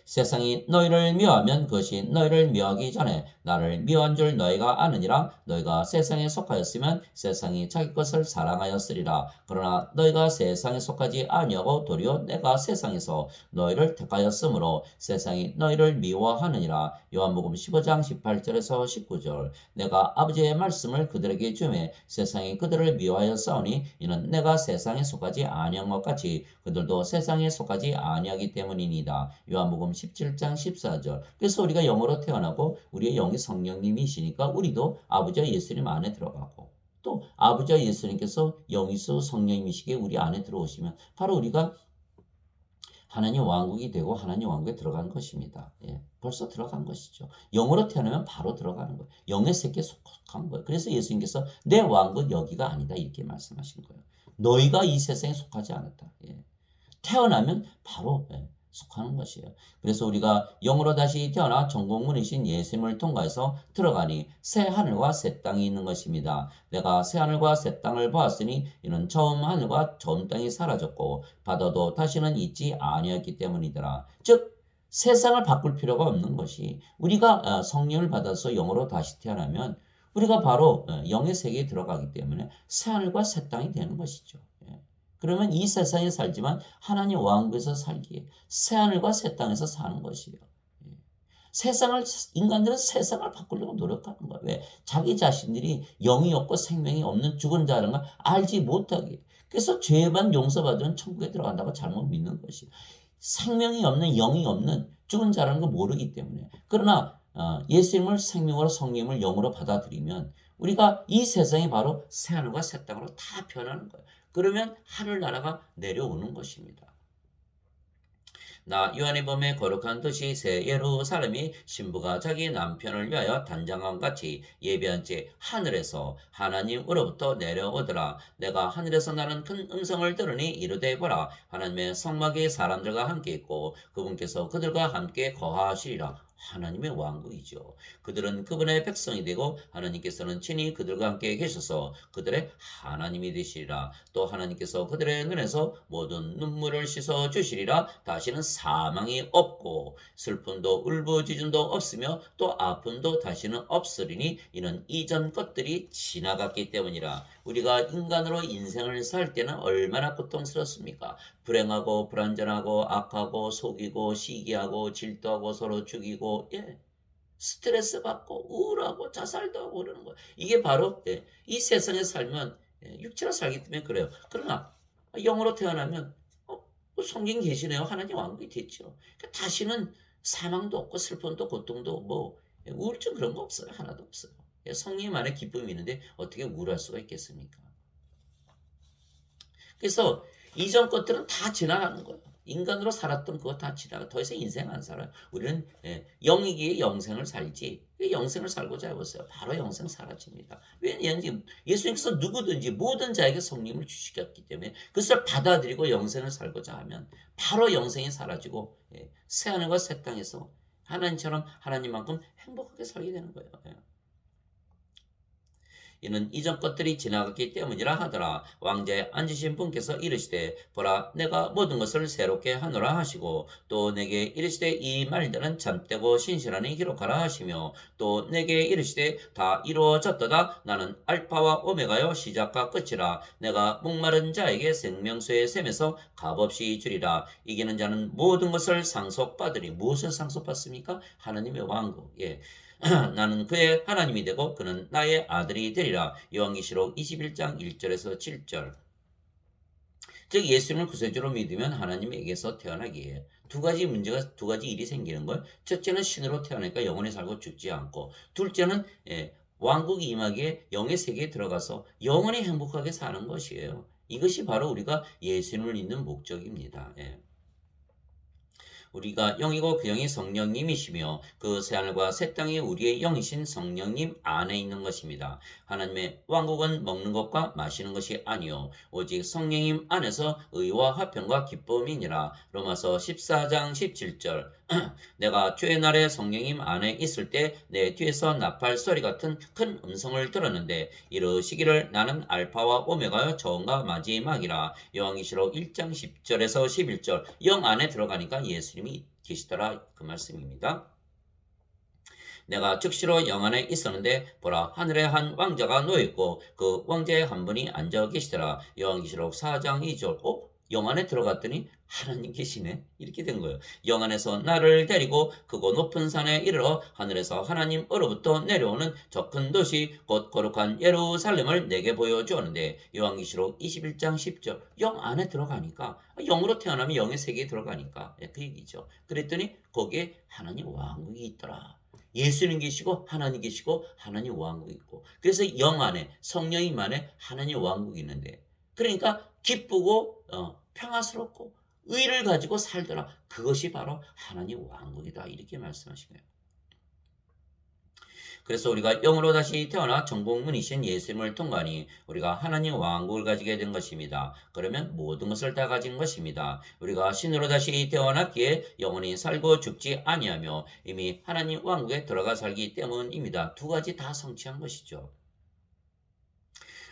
세상이 너희를 미워하면 그것이 너희를 미워하기 전에 나를 미워한 줄 너희가 아느니라. 너희가 세상에 속하였으면 세상이 자기 것을 사랑하였으리라. 그러나 너희가 세상에 속하지 아니하고 도리어 내가 세상에서 너희를 택하였으므로 세상이 너희를 미워하느니라. 요한복음 15장 18절에서 19절. 내가 아버지의 말씀을 그들에게 주매 세상이 그들을 미워하여 싸우니 이는 내가 세상에 속하지 아니한 것 같이 그들도 세상에 속하지 아니하기 때문이니이다. 요한복음 17장 14절. 그래서 우리가 영으로 태어나고 우리의 영이 성령님이시니까 우리도 아버지와 예수님 안에 들어가고 또 아버지와 예수님께서 영이시고 성령님이시기에 우리 안에 들어오시면 바로 우리가 하나님 왕국이 되고 하나님 왕국에 들어간 것입니다. 벌써 들어간 것이죠. 영으로 태어나면 바로 들어가는 거예요. 영의 세계에 속한 거예요. 그래서 예수님께서 내 왕국 여기가 아니다 이렇게 말씀하신 거예요. 너희가 이 세상에 속하지 않았다. 태어나면 바로 속하는 것이에요. 그래서 우리가 영으로 다시 태어나 전국문이신 예수님을 통과해서 들어가니 새 하늘과 새 땅이 있는 것입니다. 내가 새 하늘과 새 땅을 보았으니 이는 처음 하늘과 처음 땅이 사라졌고 바다도 다시는 있지 아니었기 때문이더라. 즉 세상을 바꿀 필요가 없는 것이 우리가 성령을 받아서 영으로 다시 태어나면 우리가 바로 영의 세계에 들어가기 때문에 새 하늘과 새 땅이 되는 것이죠. 그러면 이 세상에 살지만 하나님 왕국에서 살기에 새하늘과 새 땅에서 사는 것이에요. 인간들은 세상을 바꾸려고 노력하는 거예요. 왜? 자기 자신들이 영이 없고 생명이 없는 죽은 자라는 걸 알지 못하게. 그래서 죄만 용서받으면 천국에 들어간다고 잘못 믿는 것이에요. 생명이 없는 영이 없는 죽은 자라는 걸 모르기 때문에. 그러나 예수님을 생명으로 성령을 영으로 받아들이면 우리가 이 세상이 바로 새하늘과 새 땅으로 다 변하는 거예요. 그러면 하늘나라가 내려오는 것입니다. 나 요한의 범에 거룩한 도시 새 예루살렘이 신부가 자기 남편을 위하여 단장함 같이 예배한 채 하늘에서 하나님으로부터 내려오더라. 내가 하늘에서 나는 큰 음성을 들으니 이르되 보라 하나님의 성막이 사람들과 함께 있고 그분께서 그들과 함께 거하시리라. 하나님의 왕국이죠. 그들은 그분의 백성이 되고 하나님께서는 친히 그들과 함께 계셔서 그들의 하나님이 되시리라. 또 하나님께서 그들의 눈에서 모든 눈물을 씻어 주시리라. 다시는 사망이 없고 슬픔도 울부짖음도 없으며 또 아픔도 다시는 없으리니 이는 이전 것들이 지나갔기 때문이라. 우리가 인간으로 인생을 살 때는 얼마나 고통스럽습니까? 불행하고 불안전하고 악하고 속이고 시기하고 질투하고 서로 죽이고 스트레스 받고 우울하고 자살도 하고 그러는 거예요. 이게 바로 이 세상에 살면 육체로 살기 때문에 그래요. 그러나 영으로 태어나면 성경 계시네요. 하나님 왕국이 됐죠. 그러니까 다시는 사망도 없고 슬픔도 고통도 뭐 우울증 그런 거 없어요. 하나도 없어요. 성령 안에 기쁨이 있는데 어떻게 우울할 수가 있겠습니까? 그래서 이전 것들은 다 지나가는 거예요. 인간으로 살았던 그거 다 지나가. 더 이상 인생 안 살아요. 우리는 영이기에 영생을 살지. 영생을 살고자 해보세요. 바로 영생 사라집니다. 왜냐하면 예수님께서 누구든지 모든 자에게 성령을 주시겠기 때문에 그것을 받아들이고 영생을 살고자 하면 바로 영생이 사라지고 새하늘과 새 땅에서 하나님처럼 하나님만큼 행복하게 살게 되는 거예요. 이는 이전 것들이 지나갔기 때문이라 하더라. 왕자에 앉으신 분께서 이르시되 보라 내가 모든 것을 새롭게 하노라 하시고 또 내게 이르시되 이 말들은 참되고 신실하니 기록하라 하시며 또 내게 이르시되 다 이루어졌도다. 나는 알파와 오메가요 시작과 끝이라. 내가 목마른 자에게 생명수의 샘에서 값없이 주리라. 이기는 자는 모든 것을 상속받으리. 무엇을 상속받습니까? 하나님의 왕국. 나는 그의 하나님이 되고 그는 나의 아들이 되리라. 요한계시록 21장 1절에서 7절. 즉 예수님을 구세주로 믿으면 하나님에게서 태어나기에 두 가지 일이 생기는 걸. 첫째는 신으로 태어나니까 영원히 살고 죽지 않고, 둘째는 왕국이 임하기에 영의 세계에 들어가서 영원히 행복하게 사는 것이에요. 이것이 바로 우리가 예수님을 믿는 목적입니다. 우리가 영이고 그 영이 성령님이시며 그 새하늘과 새 땅이 우리의 영이신 성령님 안에 있는 것입니다. 하나님의 왕국은 먹는 것과 마시는 것이 아니요 오직 성령님 안에서 의와 화평과 기쁨이니라. 로마서 14장 17절. 내가 주의 날에 성령님 안에 있을 때 내 뒤에서 나팔 소리 같은 큰 음성을 들었는데 이르시기를 나는 알파와 오메가요 처음과 마지막이라. 요한계시록 1장 10절에서 11절. 영 안에 들어가니까 예수님이 계시더라 그 말씀입니다. 내가 즉시로 영 안에 있었는데 보라 하늘에 한 왕자가 놓여있고 그 왕자의 한 분이 앉아 계시더라. 요한계시록 4장 2절. 영 안에 들어갔더니 하나님 계시네. 이렇게 된 거예요. 영 안에서 나를 데리고 크고 높은 산에 이르러 하늘에서 하나님으로부터 내려오는 저 큰 도시 곧 거룩한 예루살렘을 내게 보여주었는데 요한계시록 21장 10절. 영 안에 들어가니까 영으로 태어나면 영의 세계에 들어가니까 그 얘기죠. 그랬더니 거기에 하나님 왕국이 있더라. 예수님 계시고 하나님 계시고 하나님 왕국이 있고, 그래서 영 안에 성령님 안에 하나님 왕국이 있는데, 그러니까 기쁘고 평화스럽고 의를 가지고 살더라. 그것이 바로 하나님 왕국이다. 이렇게 말씀하신 거예요. 그래서 우리가 영으로 다시 태어나 정복문이신 예수님을 통과하니 우리가 하나님 왕국을 가지게 된 것입니다. 그러면 모든 것을 다 가진 것입니다. 우리가 신으로 다시 태어났기에 영원히 살고 죽지 아니하며 이미 하나님 왕국에 들어가 살기 때문입니다. 두 가지 다 성취한 것이죠.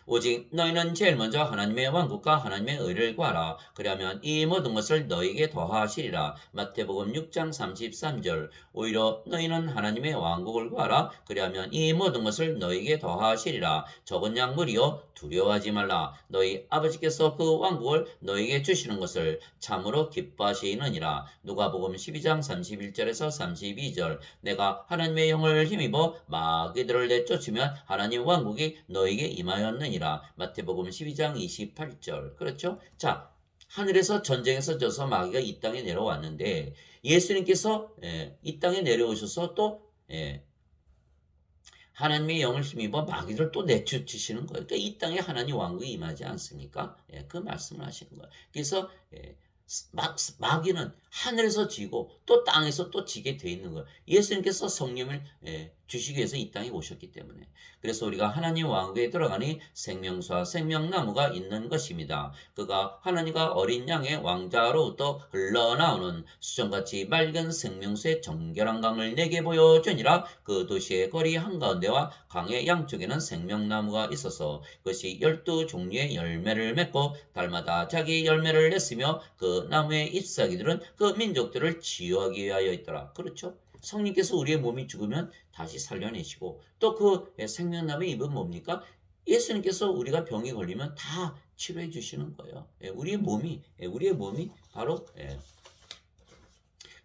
오직 너희는 제일 먼저 하나님의 왕국과 하나님의 의를 구하라. 그러면 이 모든 것을 너희에게 더하시리라. 마태복음 6장 33절. 오히려 너희는 하나님의 왕국을 구하라. 그러면 이 모든 것을 너희에게 더하시리라. 적은 약물이요 두려워하지 말라. 너희 아버지께서 그 왕국을 너희에게 주시는 것을 참으로 기뻐하시느니라. 누가복음 12장 31절에서 32절. 내가 하나님의 영을 힘입어 마귀들을 내쫓으면 하나님 왕국이 너희에게 임하였느니라. 마태복음 12장 28절. 그렇죠? 자, 하늘에서 전쟁에서 져서 마귀가 이 땅에 내려왔는데 예수님께서 이 땅에 내려오셔서 또 하나님의 영을 힘입어 마귀를 또 내쫓으시는 거예요. 그러니까 이 땅에 하나님 왕국이 임하지 않습니까? 그 말씀을 하시는 거예요. 그래서 마귀는 하늘에서 지고 또 땅에서 또 지게 돼 있는 거예요. 예수님께서 성령을 주시기 위해서 이 땅에 오셨기 때문에. 그래서 우리가 하나님 왕국에 들어가니 생명수와 생명나무가 있는 것입니다. 그가 하나님과 어린 양의 왕자로부터 흘러나오는 수정같이 맑은 생명수의 정결한 강을 내게 보여주니라. 그 도시의 거리 한가운데와 강의 양쪽에는 생명나무가 있어서 그것이 12종류의 열매를 맺고 달마다 자기 열매를 냈으며 그 나무의 잎사귀들은 그 민족들을 치유하기 위하여 있더라. 그렇죠? 성령께서 우리의 몸이 죽으면 다시 살려내시고 또 그 생명나무의 잎은 뭡니까? 예수님께서 우리가 병이 걸리면 다 치료해 주시는 거예요. 우리의 몸이 바로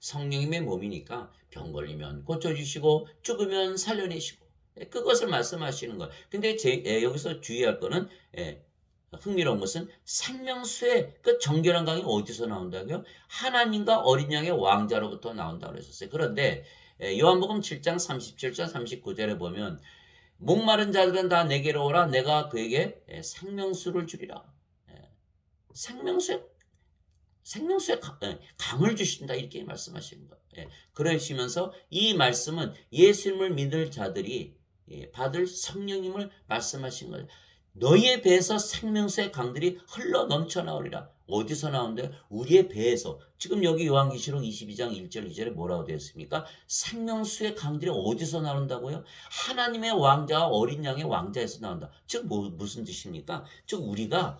성령님의 몸이니까 병 걸리면 고쳐주시고 죽으면 살려내시고 그것을 말씀하시는 거예요. 근데 여기서 주의할 거는 흥미로운 것은 생명수의 그 정결한 강이 어디서 나온다고요? 하나님과 어린 양의 왕자로부터 나온다고 그랬었어요. 그런데 요한복음 7장 37절 39절에 보면 목마른 자들은 다 내게로 오라 내가 그에게 생명수를 주리라. 생명수의 강을 주신다 이렇게 말씀하시는 거예요. 그러시면서 이 말씀은 예수님을 믿을 자들이 받을 성령님을 말씀하신 거예요. 너희의 배에서 생명수의 강들이 흘러 넘쳐 나오리라. 어디서 나온대요? 우리의 배에서. 지금 여기 요한계시록 22장 1절 2절에 뭐라고 되어 있습니까? 생명수의 강들이 어디서 나온다고요? 하나님의 왕자와 어린 양의 왕자에서 나온다. 즉 무슨 뜻입니까? 즉 우리가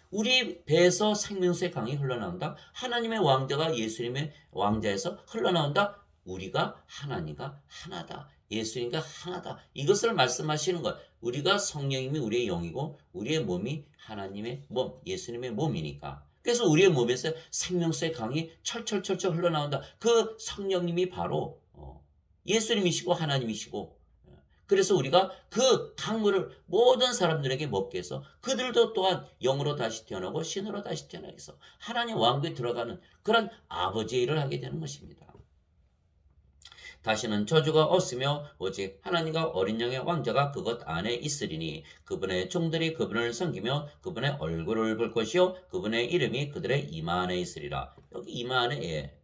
우리 배에서 생명수의 강이 흘러나온다. 하나님의 왕자가 예수님의 왕자에서 흘러나온다. 우리가 하나님과 하나다. 예수님과 하나다. 이것을 말씀하시는 것. 우리가 성령님이 우리의 영이고 우리의 몸이 하나님의 몸, 예수님의 몸이니까. 그래서 우리의 몸에서 생명수의 강이 철철철철 흘러나온다. 그 성령님이 바로 예수님이시고 하나님이시고 그래서 우리가 그 강물을 모든 사람들에게 먹게 해서 그들도 또한 영으로 다시 태어나고 신으로 다시 태어나게 해서 하나님 왕국에 들어가는 그런 아버지의 일을 하게 되는 것입니다. 다시는 저주가 없으며 오직 하나님과 어린 양의 왕자가 그것 안에 있으리니 그분의 종들이 그분을 섬기며 그분의 얼굴을 볼 것이요 그분의 이름이 그들의 이마 안에 있으리라. 여기 이마 안에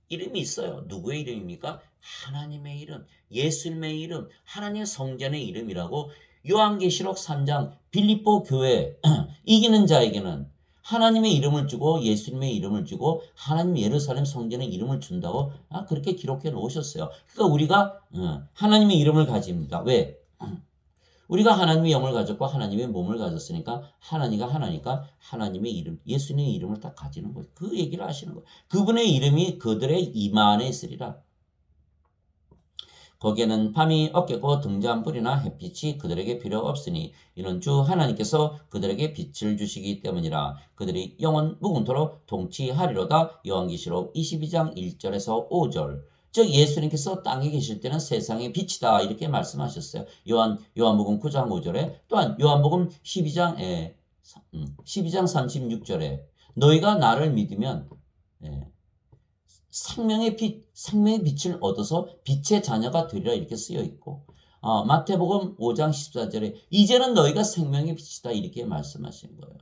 이름이 있어요. 누구의 이름입니까? 하나님의 이름, 예수님의 이름, 하나님의 성전의 이름이라고 요한계시록 3장 빌립보 교회 이기는 자에게는 하나님의 이름을 주고 예수님의 이름을 주고 하나님 예루살렘 성전의 이름을 준다고 그렇게 기록해 놓으셨어요. 그러니까 우리가 하나님의 이름을 가집니다. 왜? 우리가 하나님의 영을 가졌고 하나님의 몸을 가졌으니까 하나님과 하나니까 하나님의 이름, 예수님의 이름을 딱 가지는 거예요. 그 얘기를 하시는 거예요. 그분의 이름이 그들의 이마 안에 있으리라. 거기에는 밤이 없겠고 등잔불이나 햇빛이 그들에게 필요 없으니 이는 주 하나님께서 그들에게 빛을 주시기 때문이라. 그들이 영원 무궁토록 통치하리로다. 요한계시록 22장 1절에서 5절. 즉 예수님께서 땅에 계실 때는 세상의 빛이다 이렇게 말씀하셨어요. 요한복음 9장 5절에 또한 요한복음 12장 36절에 너희가 나를 믿으면 생명의 빛을 얻어서 빛의 자녀가 되리라 이렇게 쓰여 있고 마태복음 5장 14절에 이제는 너희가 생명의 빛이다 이렇게 말씀하신 거예요.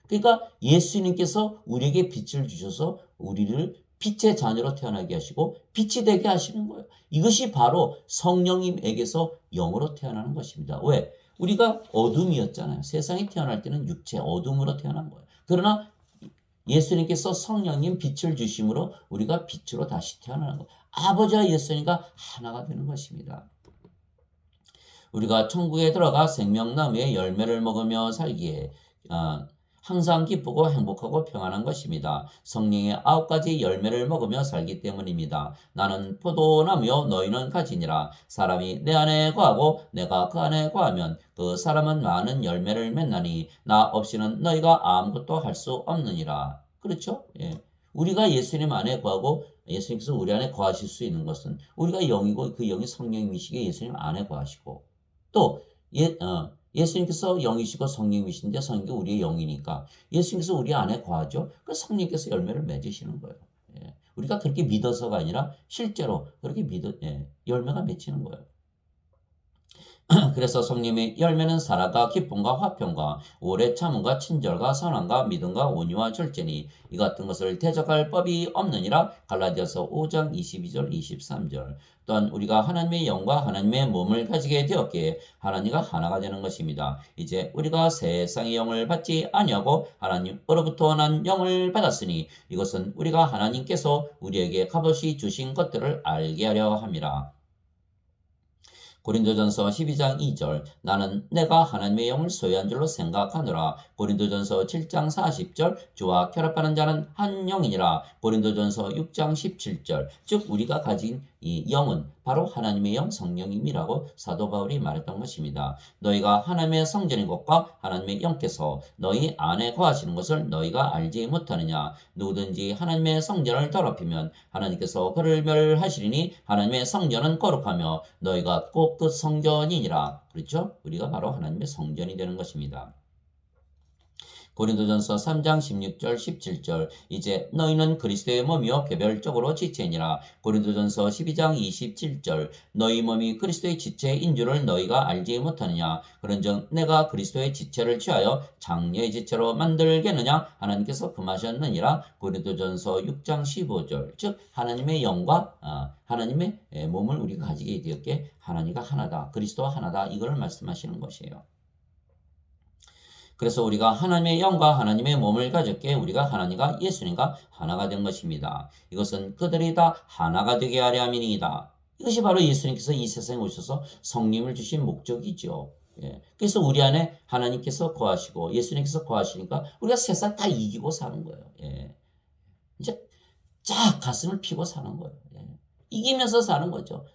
그러니까 예수님께서 우리에게 빛을 주셔서 우리를 빛의 자녀로 태어나게 하시고 빛이 되게 하시는 거예요. 이것이 바로 성령님에게서 영으로 태어나는 것입니다. 왜? 우리가 어둠이었잖아요. 세상에 태어날 때는 육체 어둠으로 태어난 거예요. 그러나 예수님께서 성령님 빛을 주심으로 우리가 빛으로 다시 태어나는 거예요. 아버지와 예수님과 하나가 되는 것입니다. 우리가 천국에 들어가 생명나무의 열매를 먹으며 살기에 항상 기쁘고 행복하고 평안한 것입니다. 성령의 9가지 열매를 먹으며 살기 때문입니다. 나는 포도나무요 너희는 가지니라. 사람이 내 안에 거하고 내가 그 안에 거하면 그 사람은 많은 열매를 맺나니 나 없이는 너희가 아무것도 할 수 없느니라. 그렇죠? 우리가 예수님 안에 거하고 예수님께서 우리 안에 거하실 수 있는 것은 우리가 영이고 그 영이 성령이시기에 예수님 안에 거하시고 또 예수님께서 영이시고 성령이신데 성령이 우리의 영이니까 예수님께서 우리 안에 거하죠. 그 성령께서 열매를 맺으시는 거예요. 우리가 그렇게 믿어서가 아니라 실제로 그렇게 열매가 맺히는 거예요. 그래서 성령의 열매는 사랑과 기쁨과 화평과 오래 참음과 친절과 선함과 믿음과 온유와 절제니 이 같은 것을 대적할 법이 없느니라. 갈라디아서 5장 22절 23절. 또한 우리가 하나님의 영과 하나님의 몸을 가지게 되었기에 하나님과 하나가 되는 것입니다. 이제 우리가 세상의 영을 받지 아니하고 하나님으로부터 난 영을 받았으니 이것은 우리가 하나님께서 우리에게 값없이 주신 것들을 알게 하려 함이라. 고린도전서 12장 2절. 나는 내가 하나님의 영을 소유한 줄로 생각하노라. 고린도전서 7장 40절. 주와 결합하는 자는 한 영이니라. 고린도전서 6장 17절. 즉 우리가 가진 이 영은 바로 하나님의 영 성령님이라고 사도 바울이 말했던 것입니다. 너희가 하나님의 성전인 것과 하나님의 영께서 너희 안에 거하시는 것을 너희가 알지 못하느냐. 누구든지 하나님의 성전을 더럽히면 하나님께서 그를 멸하시리니 하나님의 성전은 거룩하며 너희가 꼭 그 성전이니라. 그렇죠? 우리가 바로 하나님의 성전이 되는 것입니다. 고린도전서 3장 16절 17절. 이제 너희는 그리스도의 몸이요 개별적으로 지체니라. 고린도전서 12장 27절. 너희 몸이 그리스도의 지체인 줄을 너희가 알지 못하느냐. 그런즉 내가 그리스도의 지체를 취하여 장녀의 지체로 만들겠느냐. 하나님께서 금하셨느니라. 고린도전서 6장 15절. 즉 하나님의 영과 하나님의 몸을 우리가 가지게 되었기에 하나님과 하나다. 그리스도와 하나다. 이걸 말씀하시는 것이에요. 그래서 우리가 하나님의 영과 하나님의 몸을 가졌기에 우리가 하나님과 예수님과 하나가 된 것입니다. 이것은 그들이 다 하나가 되게 하려 함이니이다. 이것이 바로 예수님께서 이 세상에 오셔서 성령을 주신 목적이죠. 그래서 우리 안에 하나님께서 거하시고 예수님께서 거하시니까 우리가 세상 다 이기고 사는 거예요. 이제 쫙 가슴을 피고 사는 거예요. 이기면서 사는 거죠.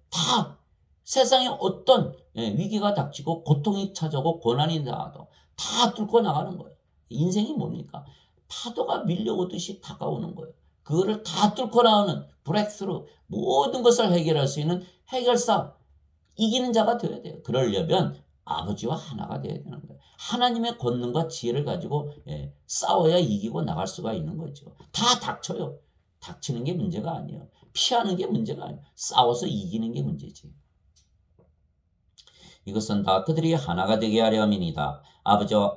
다 세상에 어떤 위기가 닥치고 고통이 찾아오고 고난이 나와도 다 뚫고 나가는 거예요. 인생이 뭡니까? 파도가 밀려오듯이 다가오는 거예요. 그거를 다 뚫고 나오는 브렉스루, 모든 것을 해결할 수 있는 해결사, 이기는 자가 되어야 돼요. 그러려면 아버지와 하나가 되어야 되는 거예요. 하나님의 권능과 지혜를 가지고 싸워야 이기고 나갈 수가 있는 거죠. 다 닥쳐요. 닥치는 게 문제가 아니에요. 피하는 게 문제가 아니에요. 싸워서 이기는 게 문제지. 이것은 다 그들이 하나가 되게 하려 함이니이다.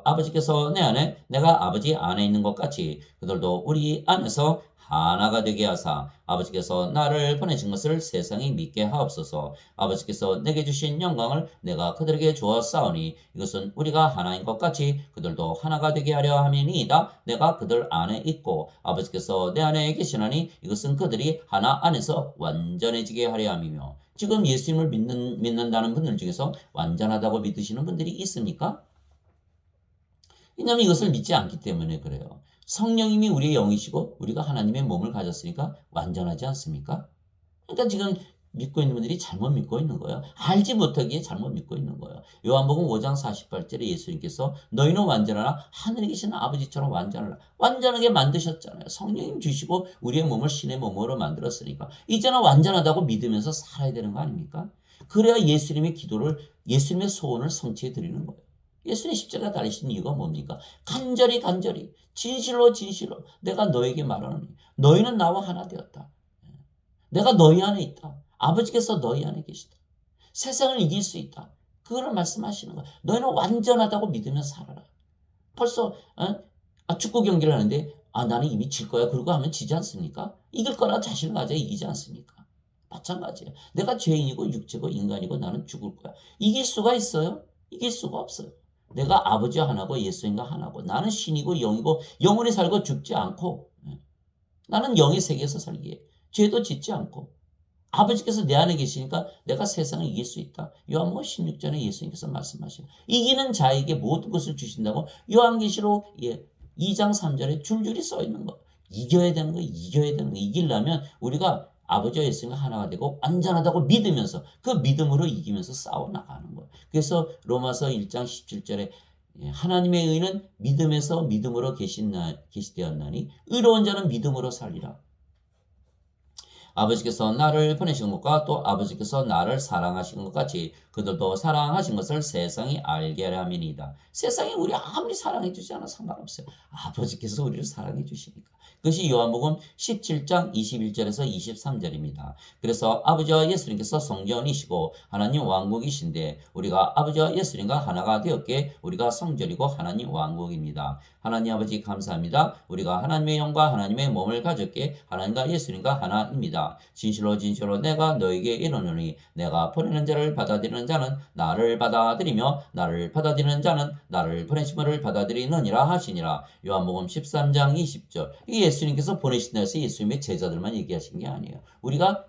아버지께서 내 안에 내가 아버지 안에 있는 것 같이 그들도 우리 안에서 하나가 되게 하사 아버지께서 나를 보내신 것을 세상이 믿게 하옵소서. 아버지께서 내게 주신 영광을 내가 그들에게 주었사오니 이것은 우리가 하나인 것 같이 그들도 하나가 되게 하려 함이니이다. 내가 그들 안에 있고 아버지께서 내 안에 계시나니 이것은 그들이 하나 안에서 완전해지게 하려 함이며. 지금 예수님을 믿는다는 분들 중에서 완전하다고 믿으시는 분들이 있습니까? 왜냐하면 이것을 믿지 않기 때문에 그래요. 성령님이 우리의 영이시고 우리가 하나님의 몸을 가졌으니까 완전하지 않습니까? 그러니까 지금 믿고 있는 분들이 잘못 믿고 있는 거예요. 알지 못하기에 잘못 믿고 있는 거예요. 요한복음 5장 48절에 예수님께서 너희는 완전하라 하늘에 계신 아버지처럼 완전하라. 완전하게 만드셨잖아요. 성령님 주시고 우리의 몸을 신의 몸으로 만들었으니까 이제는 완전하다고 믿으면서 살아야 되는 거 아닙니까? 그래야 예수님의 기도를 예수님의 소원을 성취해 드리는 거예요. 예수님 십자가 달리신 이유가 뭡니까? 간절히 진실로 내가 너에게 말하노니 너희는 나와 하나 되었다. 내가 너희 안에 있다. 아버지께서 너희 안에 계시다. 세상을 이길 수 있다. 그걸 말씀하시는 거야. 너희는 완전하다고 믿으면서 살아라. 벌써 축구 경기를 하는데 나는 이미 질 거야. 그러고 하면 지지 않습니까? 이길 거라 자신을 가져야 이기지 않습니까? 마찬가지예요. 내가 죄인이고 육체고 인간이고 나는 죽을 거야. 이길 수가 있어요? 이길 수가 없어요. 내가 아버지와 하나고 예수님과 하나고 나는 신이고 영이고 영원히 살고 죽지 않고 나는 영의 세계에서 살기에 죄도 짓지 않고 아버지께서 내 안에 계시니까 내가 세상을 이길 수 있다. 요한복음 16절에 예수님께서 말씀하시고 이기는 자에게 모든 것을 주신다고 요한계시록 2장 3절에 줄줄이 써 있는 거. 이겨야 되는 거. 이기려면 우리가 아버지와 예수님과 하나가 되고 완전하다고 믿으면서 그 믿음으로 이기면서 싸워 나가는 거예요. 그래서 로마서 1장 17절에 하나님의 의는 믿음에서 믿음으로 계시되었나니 의로운 자는 믿음으로 살리라. 아버지께서 나를 보내신 것과 또 아버지께서 나를 사랑하신 것 같이 그들도 사랑하신 것을 세상이 알게 하려 함이니이다. 세상이 우리 아무리 사랑해 주지 않아 상관없어요. 아버지께서 우리를 사랑해 주시니까. 그것이 요한복음 17장 21절에서 23절입니다. 그래서 아버지와 예수님께서 성전이시고 하나님 왕국이신데 우리가 아버지와 예수님과 하나가 되었기에 우리가 성전이고 하나님 왕국입니다. 하나님 아버지 감사합니다. 우리가 하나님의 영과 하나님의 몸을 가졌기에 하나님과 예수님과 하나입니다. 진실로 진실로 내가 너에게 이르노니 내가 보내는 자를 받아들이는 자는 나를 받아들이며 나를 받아들이는 자는 나를 보내심을 받아들이느니라 하시니라. 요한복음 13장 20절. 이게 예수님께서 보내신다 해서 예수님의 제자들만 얘기하신 게 아니에요. 우리가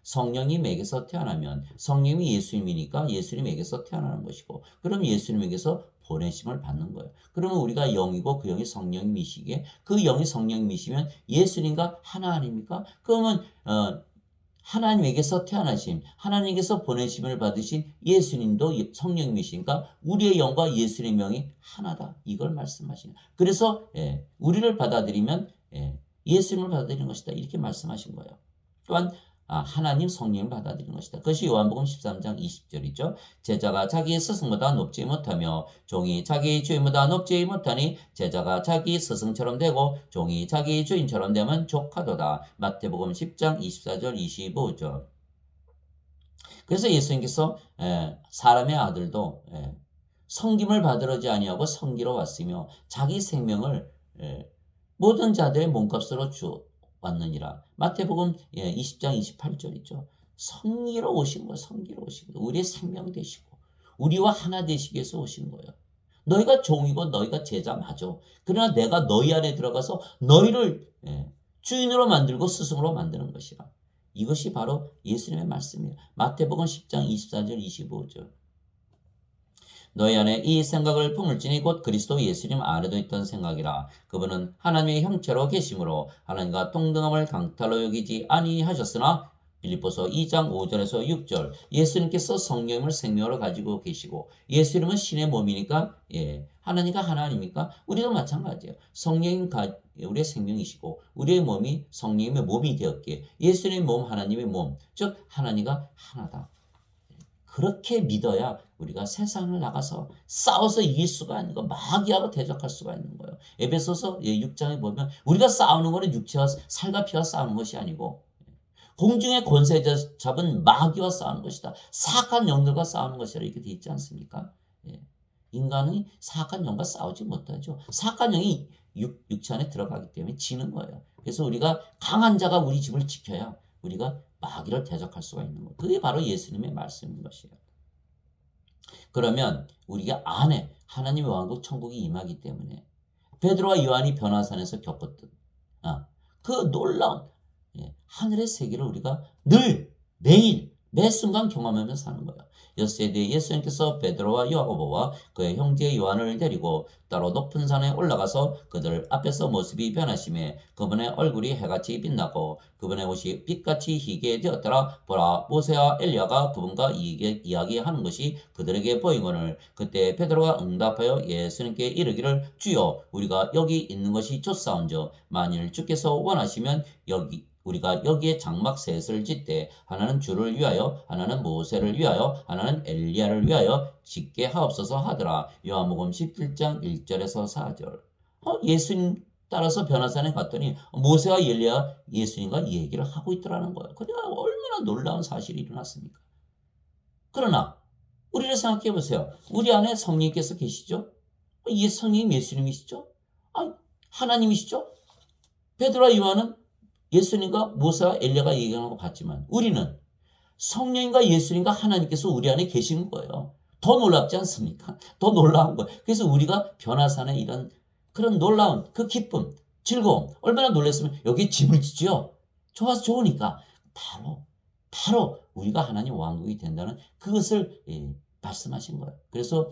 성령님에게서 태어나면 성령이 예수님이니까 예수님에게서 태어나는 것이고 그럼 예수님에게서 보내심을 받는 거예요. 그러면 우리가 영이고 그 영이 성령님이시기에 그 영이 성령님이시면 예수님과 하나 아닙니까? 그러면 하나님에게서 태어나심, 하나님께서 보내심을 받으신 예수님도 성령님이시니까 우리의 영과 예수님의 영이 하나다. 이걸 말씀하시는. 그래서 우리를 받아들이면 예수님을 받아들이는 것이다. 이렇게 말씀하신 거예요. 또한 하나님 성령을 받아들이는 것이다. 그것이 요한복음 13장 20절이죠. 제자가 자기 스승보다 높지 못하며 종이 자기 주인보다 높지 못하니 제자가 자기 스승처럼 되고 종이 자기 주인처럼 되면 족하도다. 마태복음 10장 24절 25절. 그래서 예수님께서 사람의 아들도 섬김을 받으러지 아니하고 섬기러 왔으며 자기 생명을 모든 자들의 몸값으로 왔느니라. 마태복음 20장 28절이죠. 섬기러 오신 거예요. 섬기러 오신 거예요. 우리의 생명 되시고 우리와 하나 되시기 위해서 오신 거예요. 너희가 종이고 너희가 제자 맞아. 그러나 내가 너희 안에 들어가서 너희를 주인으로 만들고 스승으로 만드는 것이라. 이것이 바로 예수님의 말씀이에요. 마태복음 10장 24절 25절. 너희 안에 이 생각을 품을지니 곧 그리스도 예수님 안에도 있던 생각이라. 그분은 하나님의 형체로 계심으로 하나님과 동등함을 강탈로 여기지 아니하셨으나 빌립보서 2장 5절에서 6절 예수님께서 성령을 생명으로 가지고 계시고 예수님은 신의 몸이니까 하나님과 하나 아닙니까? 우리도 마찬가지예요. 성령이 우리의 생명이시고 우리의 몸이 성령님의 몸이 되었기에 예수님의 몸 하나님의 몸 즉 하나님과 하나다. 그렇게 믿어야 우리가 세상을 나가서 싸워서 이길 수가 있는 거, 마귀하고 대적할 수가 있는 거예요. 에베소서 6장에 보면 우리가 싸우는 거는 육체와 살과 피와 싸우는 것이 아니고 공중의 권세 잡은 마귀와 싸우는 것이다. 사악한 영들과 싸우는 것이라 이렇게 되어 있지 않습니까? 인간이 사악한 영과 싸우지 못하죠. 사악한 영이 육체 안에 들어가기 때문에 지는 거예요. 그래서 우리가 강한 자가 우리 집을 지켜야 우리가 마귀를 대적할 수가 있는 것. 그게 바로 예수님의 말씀인 것이에요. 그러면 우리가 안에 하나님의 왕국 천국이 임하기 때문에 베드로와 요한이 변화산에서 겪었던 그 놀라운 하늘의 세계를 우리가 늘 매일 매 순간 경험하며 사는 거예요. 엿새에 예수님께서 베드로와 야고보와 그의 형제 요한을 데리고 따로 높은 산에 올라가서 그들 앞에서 모습이 변하심에 그분의 얼굴이 해같이 빛나고 그분의 옷이 빛같이 희게 되었더라. 보라, 모세와 엘리야가 그분과 이야기하는 것이 그들에게 보이거늘 그때 베드로가 응답하여 예수님께 이르기를 주여 우리가 여기 있는 것이 좋사온즉 만일 주께서 원하시면 우리가 여기에 장막 셋을 짓되 하나는 주를 위하여 하나는 모세를 위하여 하나는 엘리야를 위하여 짓게 하옵소서 하더라. 요한복음 17장 1절에서 4절. 예수님 따라서 변화산에 갔더니 모세와 엘리야 예수님과 얘기를 하고 있더라는 거예요. 그러니까 얼마나 놀라운 사실이 일어났습니까? 그러나 우리를 생각해 보세요. 우리 안에 성령님께서 계시죠? 이 성령님 예수님이시죠? 하나님이시죠? 베드로와 요한은 예수님과 모세와 엘리야가 얘기하는 거 봤지만 우리는 성령님과 예수님과 하나님께서 우리 안에 계시는 거예요. 더 놀랍지 않습니까? 더 놀라운 거예요. 그래서 우리가 변화산에 이런 그런 놀라운 그 기쁨, 즐거움 얼마나 놀랐으면 여기 집을 짓죠. 좋아서 좋으니까 바로 우리가 하나님 왕국이 된다는 그것을 말씀하신 거예요. 그래서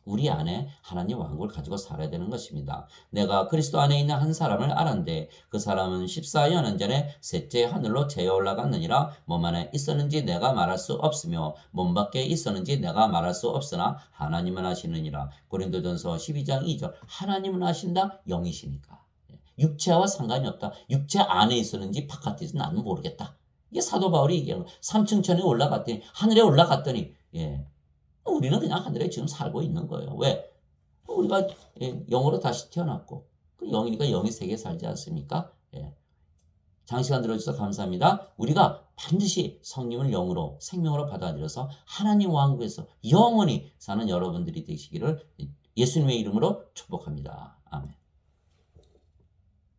우리 안에 하나님 왕국을 가지고 살아야 되는 것입니다. 내가 그리스도 안에 있는 한 사람을 알았는데 그 사람은 14년 전에 셋째 하늘로 재어 올라갔느니라. 몸 안에 있었는지 내가 말할 수 없으며 몸 밖에 있었는지 내가 말할 수 없으나 하나님은 아시느니라. 고린도전서 12장 2절 하나님은 아신다. 영이시니까. 육체와 상관이 없다. 육체 안에 있었는지 바깥에 있었는지 나는 모르겠다. 이게 사도 바울이 얘기하는 거예요. 3층천에 올라갔더니 하늘에 올라갔더니 예. 우리는 그냥 하늘에 지금 살고 있는 거예요. 왜? 우리가 영으로 다시 태어났고 그 영이니까 영의 세계에 살지 않습니까? 예. 장시간 들어주셔서 감사합니다. 우리가 반드시 성령을 영으로 생명으로 받아들여서 하나님 왕국에서 영원히 사는 여러분들이 되시기를 예수님의 이름으로 축복합니다. 아멘.